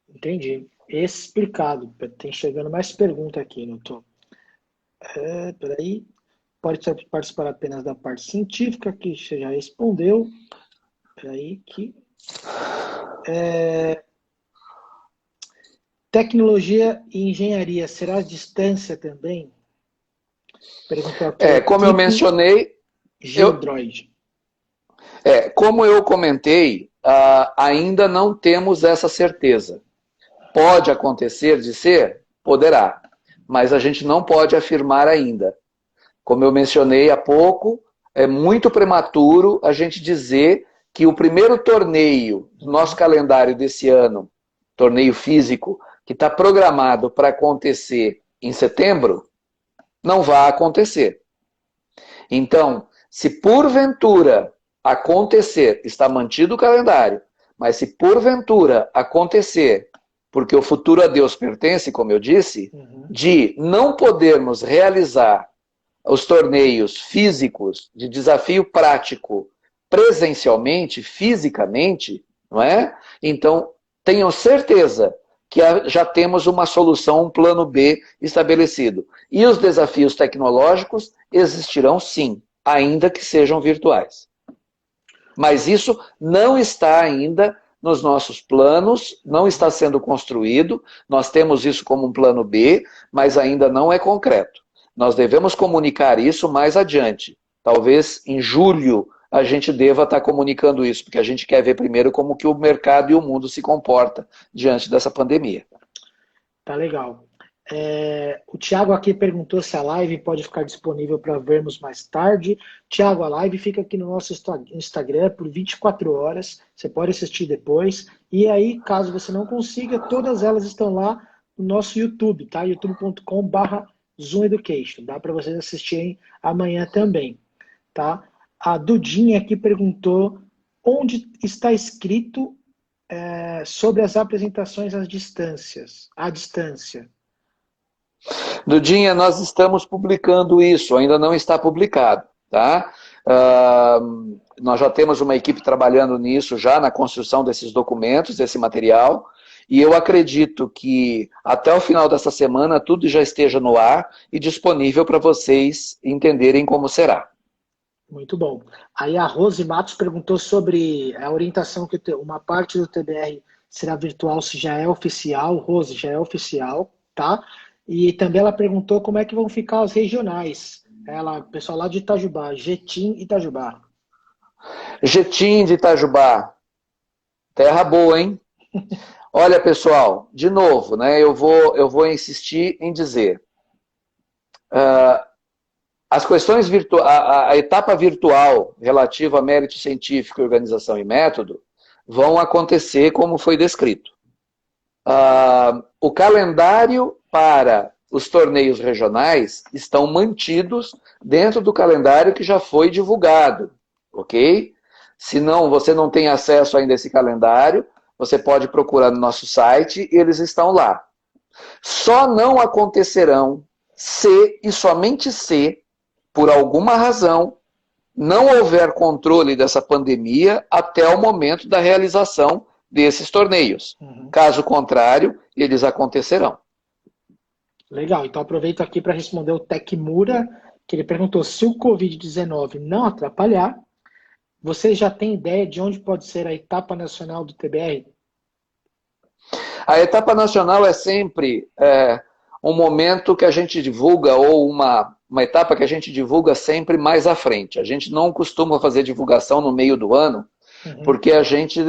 Entendi. Explicado. Tem chegando mais pergunta aqui, Newton. Peraí. Pode participar apenas da parte científica, que você já respondeu. Peraí, que... Tecnologia e engenharia, será à distância também? Perguntou aqui. Como eu mencionei... Android. Como eu comentei, ainda não temos essa certeza. Pode acontecer de ser? Poderá. Mas a gente não pode afirmar ainda. Como eu mencionei há pouco, é muito prematuro a gente dizer que o primeiro torneio do nosso calendário desse ano, torneio físico, que está programado para acontecer em setembro, não vai acontecer. Então, se porventura acontecer, está mantido o calendário, mas se porventura acontecer, porque o futuro a Deus pertence, como eu disse, de não podermos realizar os torneios físicos de desafio prático presencialmente, fisicamente, não é? Então, tenham certeza que já temos uma solução, um plano B estabelecido. E os desafios tecnológicos existirão sim, ainda que sejam virtuais. Mas isso não está ainda nos nossos planos, não está sendo construído, nós temos isso como um plano B, mas ainda não é concreto. Nós devemos comunicar isso mais adiante. Talvez em julho a gente deva estar comunicando isso, porque a gente quer ver primeiro como que o mercado e o mundo se comporta diante dessa pandemia. Tá legal. O Thiago aqui perguntou se a live pode ficar disponível para vermos mais tarde. Thiago, a live fica aqui no nosso Instagram por 24 horas. Você pode assistir depois. E aí, caso você não consiga, todas elas estão lá no nosso YouTube, tá? youtube.com/Zoom Education. Dá para vocês assistirem amanhã também, tá? A Dudinha aqui perguntou onde está escrito sobre as apresentações à distância. Dudinha, nós estamos publicando isso, ainda não está publicado, tá? Nós já temos uma equipe trabalhando nisso, já na construção desses documentos, desse material, e eu acredito que até o final dessa semana tudo já esteja no ar e disponível para vocês entenderem como será. Muito bom. Aí a Rose Matos perguntou sobre a orientação que uma parte do TBR será virtual, se já é oficial. Rose, já é oficial, tá? E também ela perguntou como é que vão ficar as regionais. Pessoal lá de Itajubá, Jetim Itajubá. Jetim de Itajubá. Terra boa, hein? Olha, pessoal, de novo, né, eu vou insistir em dizer. As questões a etapa virtual relativa a mérito científico, organização e método vão acontecer como foi descrito. O calendário para os torneios regionais estão mantidos dentro do calendário que já foi divulgado, ok? Se não, você não tem acesso ainda a esse calendário, você pode procurar no nosso site e eles estão lá. Só não acontecerão se e somente se, por alguma razão, não houver controle dessa pandemia até o momento da realização desses torneios. Caso contrário, eles acontecerão. Legal, então aproveito aqui para responder o Tecmura, que ele perguntou se o Covid-19 não atrapalhar, você já tem ideia de onde pode ser a etapa nacional do TBR? A etapa nacional é sempre um momento que a gente divulga, ou uma etapa que a gente divulga sempre mais à frente. A gente não costuma fazer divulgação no meio do ano, porque a gente,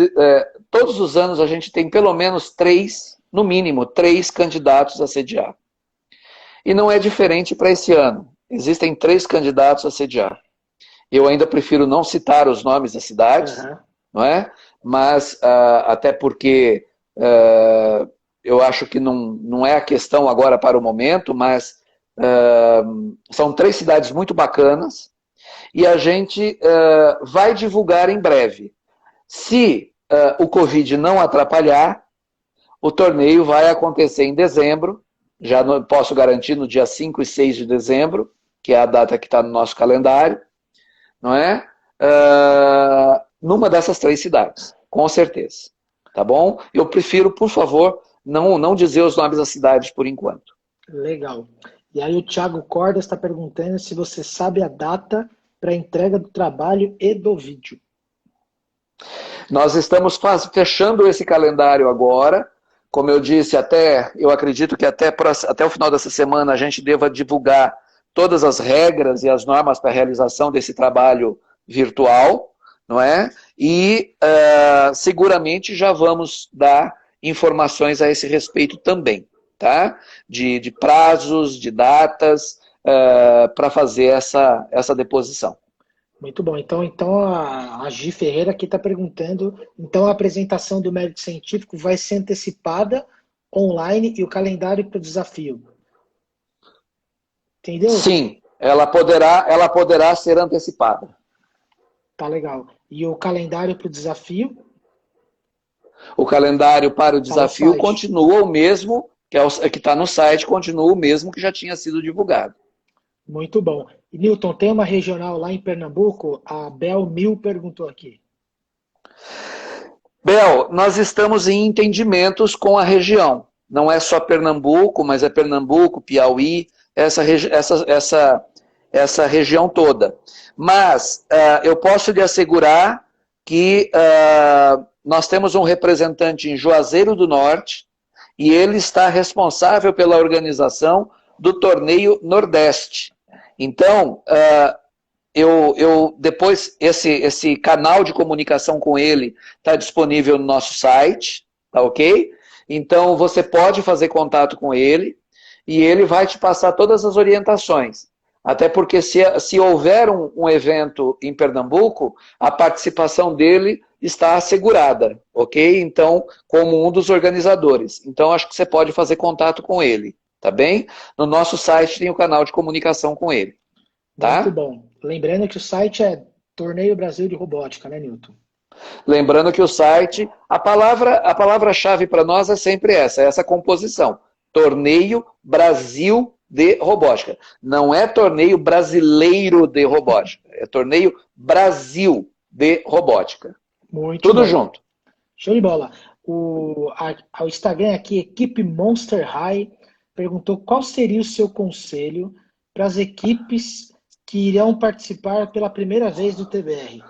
todos os anos a gente tem pelo menos 3, no mínimo, 3 candidatos a sediar. E não é diferente para esse ano. Existem 3 candidatos a sediar. Eu ainda prefiro não citar os nomes das cidades, não é? Mas até porque eu acho que não é a questão agora para o momento, mas são 3 cidades muito bacanas e a gente vai divulgar em breve. Se o Covid não atrapalhar, o torneio vai acontecer em dezembro, já posso garantir no dia 5 e 6 de dezembro, que é a data que está no nosso calendário, não é? Numa dessas 3 cidades, com certeza. Tá bom? Eu prefiro, por favor, não dizer os nomes das cidades por enquanto. Legal. E aí o Thiago Corda está perguntando se você sabe a data para a entrega do trabalho e do vídeo. Nós estamos fechando esse calendário agora. Como eu disse, eu acredito que até o final dessa semana a gente deva divulgar todas as regras e as normas para a realização desse trabalho virtual, não é? E seguramente já vamos dar informações a esse respeito também, tá? De prazos, de datas, para fazer essa deposição. Muito bom. Então a Gi Ferreira aqui está perguntando, então a apresentação do mérito científico vai ser antecipada online e o calendário para o desafio. Entendeu? Sim, ela poderá ser antecipada. Tá legal. E o calendário para o desafio? O calendário para o desafio continua o mesmo, que está no site, continua o mesmo que já tinha sido divulgado. Muito bom. E, Newton, tem uma regional lá em Pernambuco? A Bel Mil perguntou aqui. Bel, nós estamos em entendimentos com a região. Não é só Pernambuco, mas é Pernambuco, Piauí, essa região toda. Mas eu posso lhe assegurar que nós temos um representante em Juazeiro do Norte e ele está responsável pela organização do torneio Nordeste. Então, depois, esse canal de comunicação com ele está disponível no nosso site, tá ok? Então, você pode fazer contato com ele e ele vai te passar todas as orientações. Até porque se houver um evento em Pernambuco, a participação dele está assegurada, ok? Então, como um dos organizadores. Então, acho que você pode fazer contato com ele. Tá bem? No nosso site tem o canal de comunicação com ele. Tá? Muito bom. Lembrando que o site é Torneio Brasil de Robótica, né, Newton? Lembrando que o site, a palavra-chave para nós é sempre essa composição. Torneio Brasil de Robótica. Não é Torneio Brasileiro de Robótica. É Torneio Brasil de Robótica. Muito Tudo bom. junto. Show de bola. O Instagram aqui, Equipe Monster High, perguntou qual seria o seu conselho para as equipes que irão participar pela primeira vez do TBR.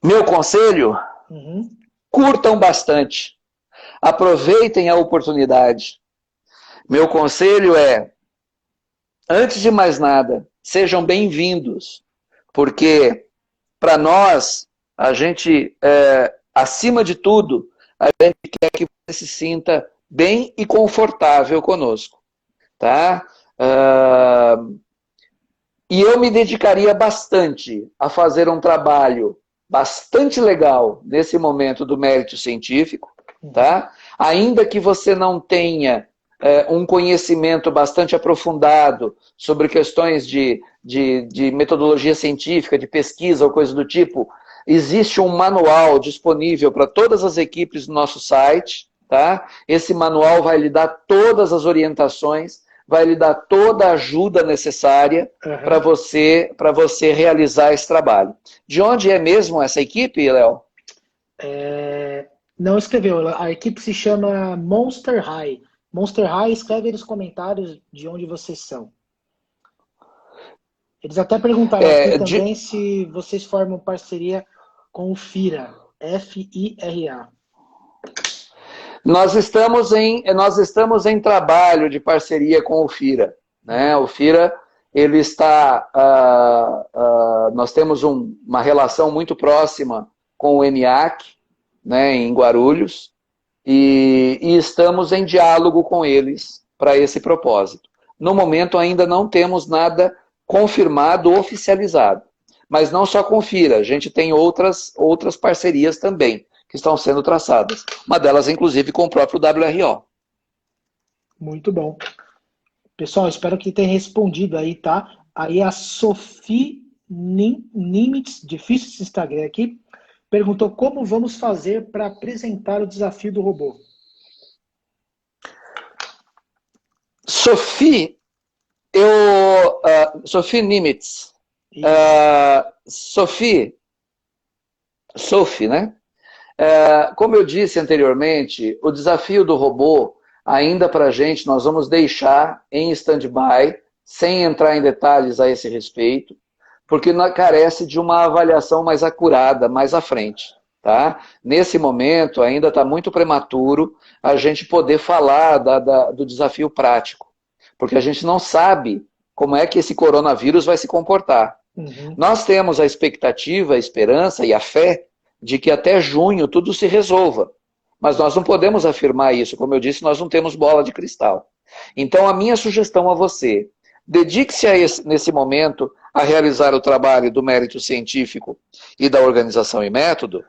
Meu conselho? Curtam bastante. Aproveitem a oportunidade. Meu conselho é, antes de mais nada, sejam bem-vindos, porque para nós, a gente, acima de tudo, a gente quer que você se sinta bem e confortável conosco, tá? E eu me dedicaria bastante a fazer um trabalho bastante legal nesse momento do mérito científico, tá? Ainda que você não tenha um conhecimento bastante aprofundado sobre questões de metodologia científica, de pesquisa ou coisa do tipo, existe um manual disponível para todas as equipes no nosso site, tá? Esse manual vai lhe dar todas as orientações, vai lhe dar toda a ajuda necessária para você realizar esse trabalho. De onde é mesmo essa equipe, Léo? Não escreveu, a equipe se chama Monster High. Monster High, escreve aí nos comentários de onde vocês são. Eles até perguntaram aqui também se vocês formam parceria com o FIRA, F-I-R-A. Nós estamos em trabalho de parceria com o FIRA. Né? O FIRA, ele está... nós temos uma relação muito próxima com o ENIAC, né, em Guarulhos. e estamos em diálogo com eles para esse propósito. No momento ainda não temos nada confirmado, oficializado. Mas não só confira, a gente tem outras parcerias também que estão sendo traçadas. Uma delas, inclusive, com o próprio WRO. Muito bom. Pessoal, espero que tenha respondido aí, tá? Aí a Sophie Nimitz, difícil esse Instagram aqui, perguntou como vamos fazer para apresentar o desafio do robô. Sophie Sophie Nimitz. Sophie, né? Como eu disse anteriormente, o desafio do robô, ainda para a gente, nós vamos deixar em stand-by, sem entrar em detalhes a esse respeito, porque carece de uma avaliação mais acurada, mais à frente. Tá? Nesse momento, ainda está muito prematuro a gente poder falar do desafio prático, porque a gente não sabe como é que esse coronavírus vai se comportar. Uhum. Nós temos a expectativa, a esperança e a fé de que até junho tudo se resolva. Mas nós não podemos afirmar isso. Como eu disse, nós não temos bola de cristal. Então, a minha sugestão a você, dedique-se nesse momento a realizar o trabalho do mérito científico e da organização e método,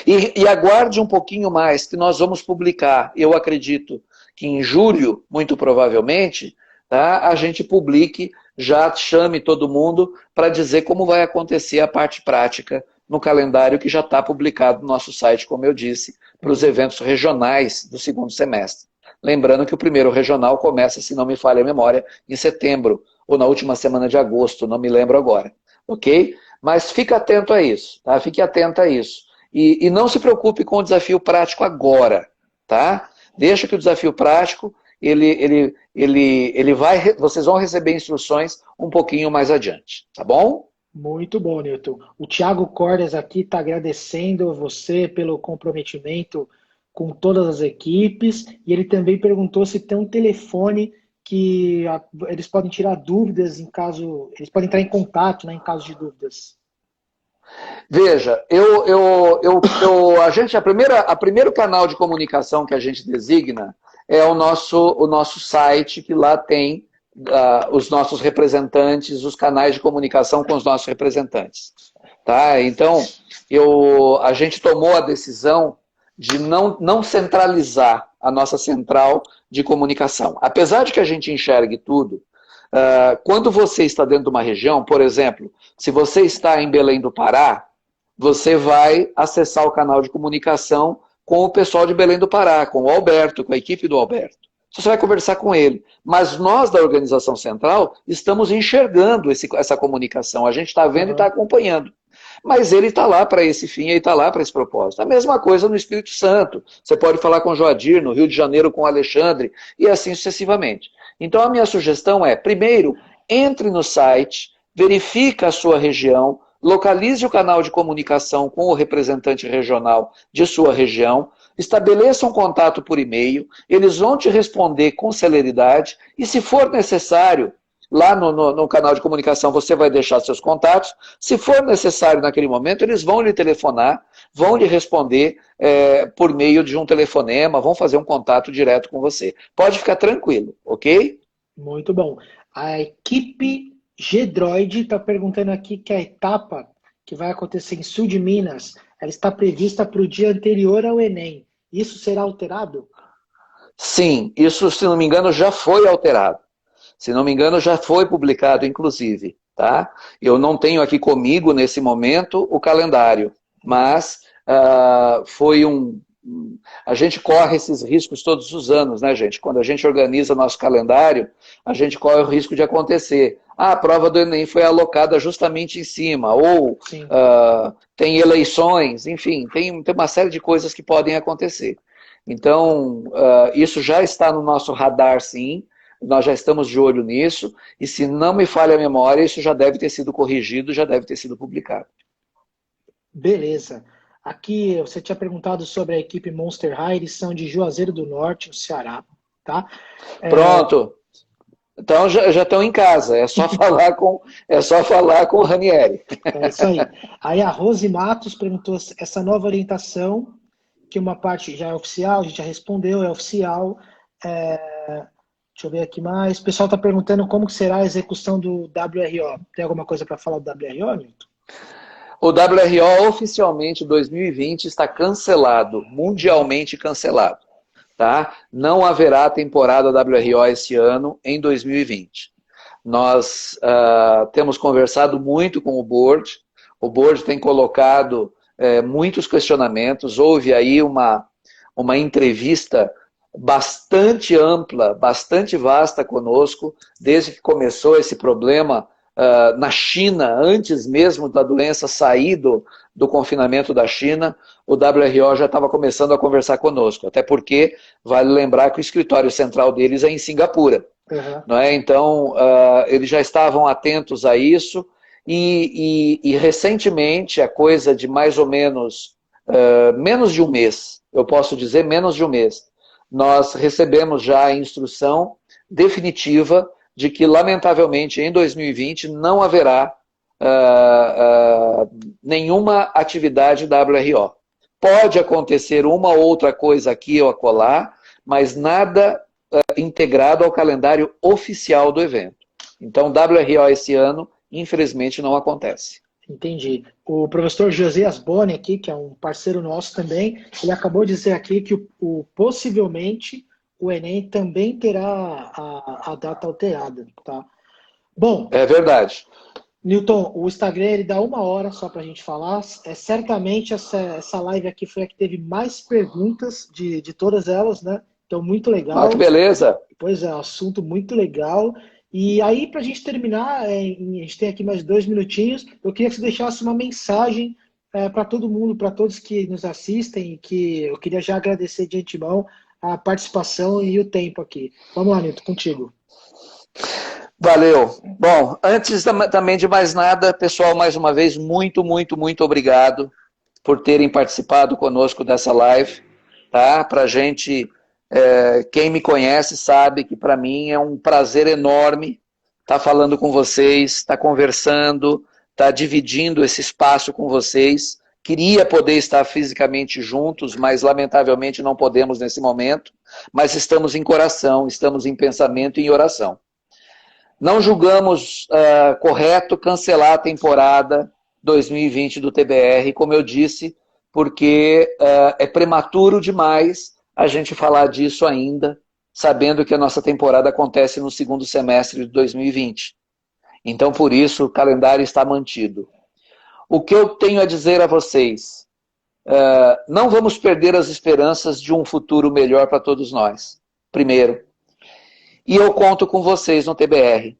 e aguarde um pouquinho mais, que nós vamos publicar, eu acredito que em julho, muito provavelmente, tá, a gente publique, já chame todo mundo para dizer como vai acontecer a parte prática no calendário que já está publicado no nosso site, como eu disse, para os eventos regionais do segundo semestre. Lembrando que o primeiro regional começa, se não me falha a memória, em setembro, ou na última semana de agosto, não me lembro agora. Ok? Mas fique atento a isso, tá? Fique atento a isso. E não se preocupe com o desafio prático agora, tá? Deixa que o desafio prático, vocês vão receber instruções um pouquinho mais adiante, tá bom? Muito bom, Newton. O Thiago Cordes aqui está agradecendo você pelo comprometimento com todas as equipes, e ele também perguntou se tem um telefone que eles podem tirar dúvidas eles podem entrar em contato, né, em caso de dúvidas. Veja, a primeiro canal de comunicação que a gente designa é o nosso site, que lá tem os nossos representantes, os canais de comunicação com os nossos representantes. Tá? Então, a gente tomou a decisão de não centralizar a nossa central de comunicação. Apesar de que a gente enxergue tudo, quando você está dentro de uma região, por exemplo, se você está em Belém do Pará, você vai acessar o canal de comunicação com o pessoal de Belém do Pará, com o Alberto, com a equipe do Alberto. Você vai conversar com ele. Mas nós, da organização central, estamos enxergando essa comunicação. A gente está vendo e está acompanhando. Mas ele está lá para esse fim, ele está lá para esse propósito. A mesma coisa no Espírito Santo. Você pode falar com o Joadir, no Rio de Janeiro com o Alexandre, e assim sucessivamente. Então a minha sugestão é, primeiro, entre no site, verifique a sua região, localize o canal de comunicação com o representante regional de sua região, estabeleça um contato por e-mail, eles vão te responder com celeridade, e se for necessário, lá no canal de comunicação você vai deixar seus contatos, se for necessário naquele momento, eles vão lhe telefonar, vão lhe responder por meio de um telefonema, vão fazer um contato direto com você. Pode ficar tranquilo, ok? Muito bom. A equipe G-Droid está perguntando aqui que a etapa que vai acontecer em sul de Minas, ela está prevista para o dia anterior ao Enem. Isso será alterado? Sim, isso, se não me engano, já foi alterado. Se não me engano, já foi publicado, inclusive. Tá? Eu não tenho aqui comigo, nesse momento, o calendário, mas a gente corre esses riscos todos os anos, né, gente? Quando a gente organiza nosso calendário, a gente corre o risco de acontecer. A prova do Enem foi alocada justamente em cima, ou tem eleições, enfim, tem uma série de coisas que podem acontecer. Então, isso já está no nosso radar, sim, nós já estamos de olho nisso, e se não me falha a memória, isso já deve ter sido corrigido, já deve ter sido publicado. Beleza. Aqui você tinha perguntado sobre a equipe Monster High, eles são de Juazeiro do Norte, no Ceará, tá? Pronto. Então já estão em casa, é só falar com o Ranieri. É isso aí. Aí a Rose Matos perguntou essa nova orientação que uma parte já é oficial, a gente já respondeu, é oficial. Deixa eu ver aqui mais. O pessoal está perguntando como será a execução do WRO. Tem alguma coisa para falar do WRO, Nilton? O WRO oficialmente 2020 está cancelado, mundialmente cancelado. Tá? Não haverá temporada WRO esse ano, em 2020. Nós temos conversado muito com o board tem colocado muitos questionamentos, houve aí uma entrevista bastante ampla, bastante vasta conosco, desde que começou esse problema na China, antes mesmo da doença sair do confinamento da China, o WRO já estava começando a conversar conosco, até porque vale lembrar que o escritório central deles é em Singapura. Uhum. Não é? Então, eles já estavam atentos a isso e recentemente, a coisa de mais ou menos de um mês, eu posso dizer menos de um mês, nós recebemos já a instrução definitiva de que, lamentavelmente, em 2020 não haverá nenhuma atividade WRO. Pode acontecer uma ou outra coisa aqui ou acolá, mas nada integrado ao calendário oficial do evento. Então, WRO esse ano, infelizmente, não acontece. Entendi. O professor José Asboni aqui, que é um parceiro nosso também, ele acabou de dizer aqui que possivelmente o Enem também terá a data alterada, tá? Bom... É verdade. Nilton, o Instagram ele dá 1 hora só para a gente falar. Certamente essa live aqui foi a que teve mais perguntas de todas elas, né? Então, muito legal. Ah, que beleza! Pois é, um assunto muito legal. E aí, para a gente terminar, a gente tem aqui mais 2 minutinhos, eu queria que você deixasse uma mensagem para todo mundo, para todos que nos assistem, que eu queria já agradecer de antemão a participação e o tempo aqui. Vamos lá, Nilton, contigo. Valeu. Bom, antes também de mais nada, pessoal, mais uma vez, muito obrigado por terem participado conosco dessa live, tá? Pra gente, quem me conhece sabe que para mim é um prazer enorme estar falando com vocês, estar conversando, estar dividindo esse espaço com vocês. Queria poder estar fisicamente juntos, mas lamentavelmente não podemos nesse momento, mas estamos em coração, estamos em pensamento e em oração. Não julgamos correto cancelar a temporada 2020 do TBR, como eu disse, porque é prematuro demais a gente falar disso ainda, sabendo que a nossa temporada acontece no segundo semestre de 2020. Então, por isso, o calendário está mantido. O que eu tenho a dizer a vocês? Não vamos perder as esperanças de um futuro melhor para todos nós, primeiro. E eu conto com vocês no TBR.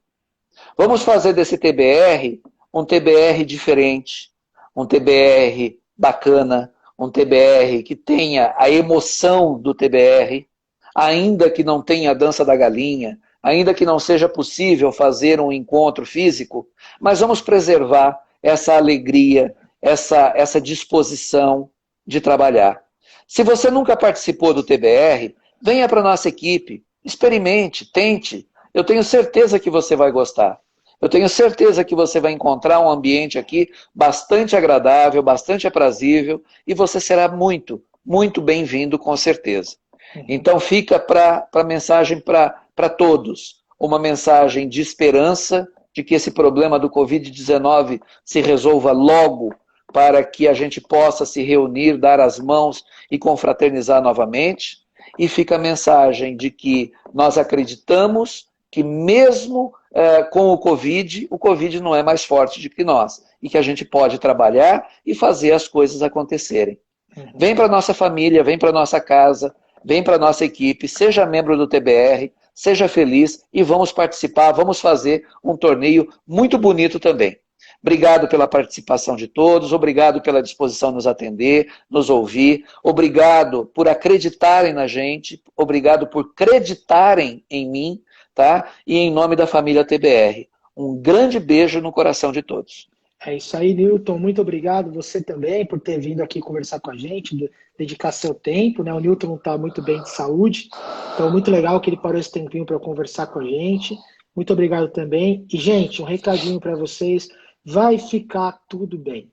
Vamos fazer desse TBR um TBR diferente, um TBR bacana, um TBR que tenha a emoção do TBR, ainda que não tenha a dança da galinha, ainda que não seja possível fazer um encontro físico, mas vamos preservar essa alegria, essa disposição de trabalhar. Se você nunca participou do TBR, venha para a nossa equipe, experimente, tente. Eu tenho certeza que você vai gostar. Eu tenho certeza que você vai encontrar um ambiente aqui bastante agradável, bastante aprazível, e você será muito bem-vindo, com certeza. Então fica para a mensagem para todos, uma mensagem de esperança, de que esse problema do Covid-19 se resolva logo, para que a gente possa se reunir, dar as mãos e confraternizar novamente. E fica a mensagem de que nós acreditamos que mesmo com o Covid não é mais forte do que nós. E que a gente pode trabalhar e fazer as coisas acontecerem. Vem para a nossa família, vem para a nossa casa, vem para a nossa equipe, seja membro do TBR, seja feliz e vamos participar, vamos fazer um torneio muito bonito também. Obrigado pela participação de todos, obrigado pela disposição de nos atender, nos ouvir, obrigado por acreditarem na gente, obrigado por acreditarem em mim, tá? E em nome da família TBR. Um grande beijo no coração de todos. É isso aí, Nilton. Muito obrigado. Você também por ter vindo aqui conversar com a gente, dedicar seu tempo, né? O Nilton não está muito bem de saúde, então muito legal que ele parou esse tempinho para conversar com a gente. Muito obrigado também. E, gente, um recadinho para vocês. Vai ficar tudo bem.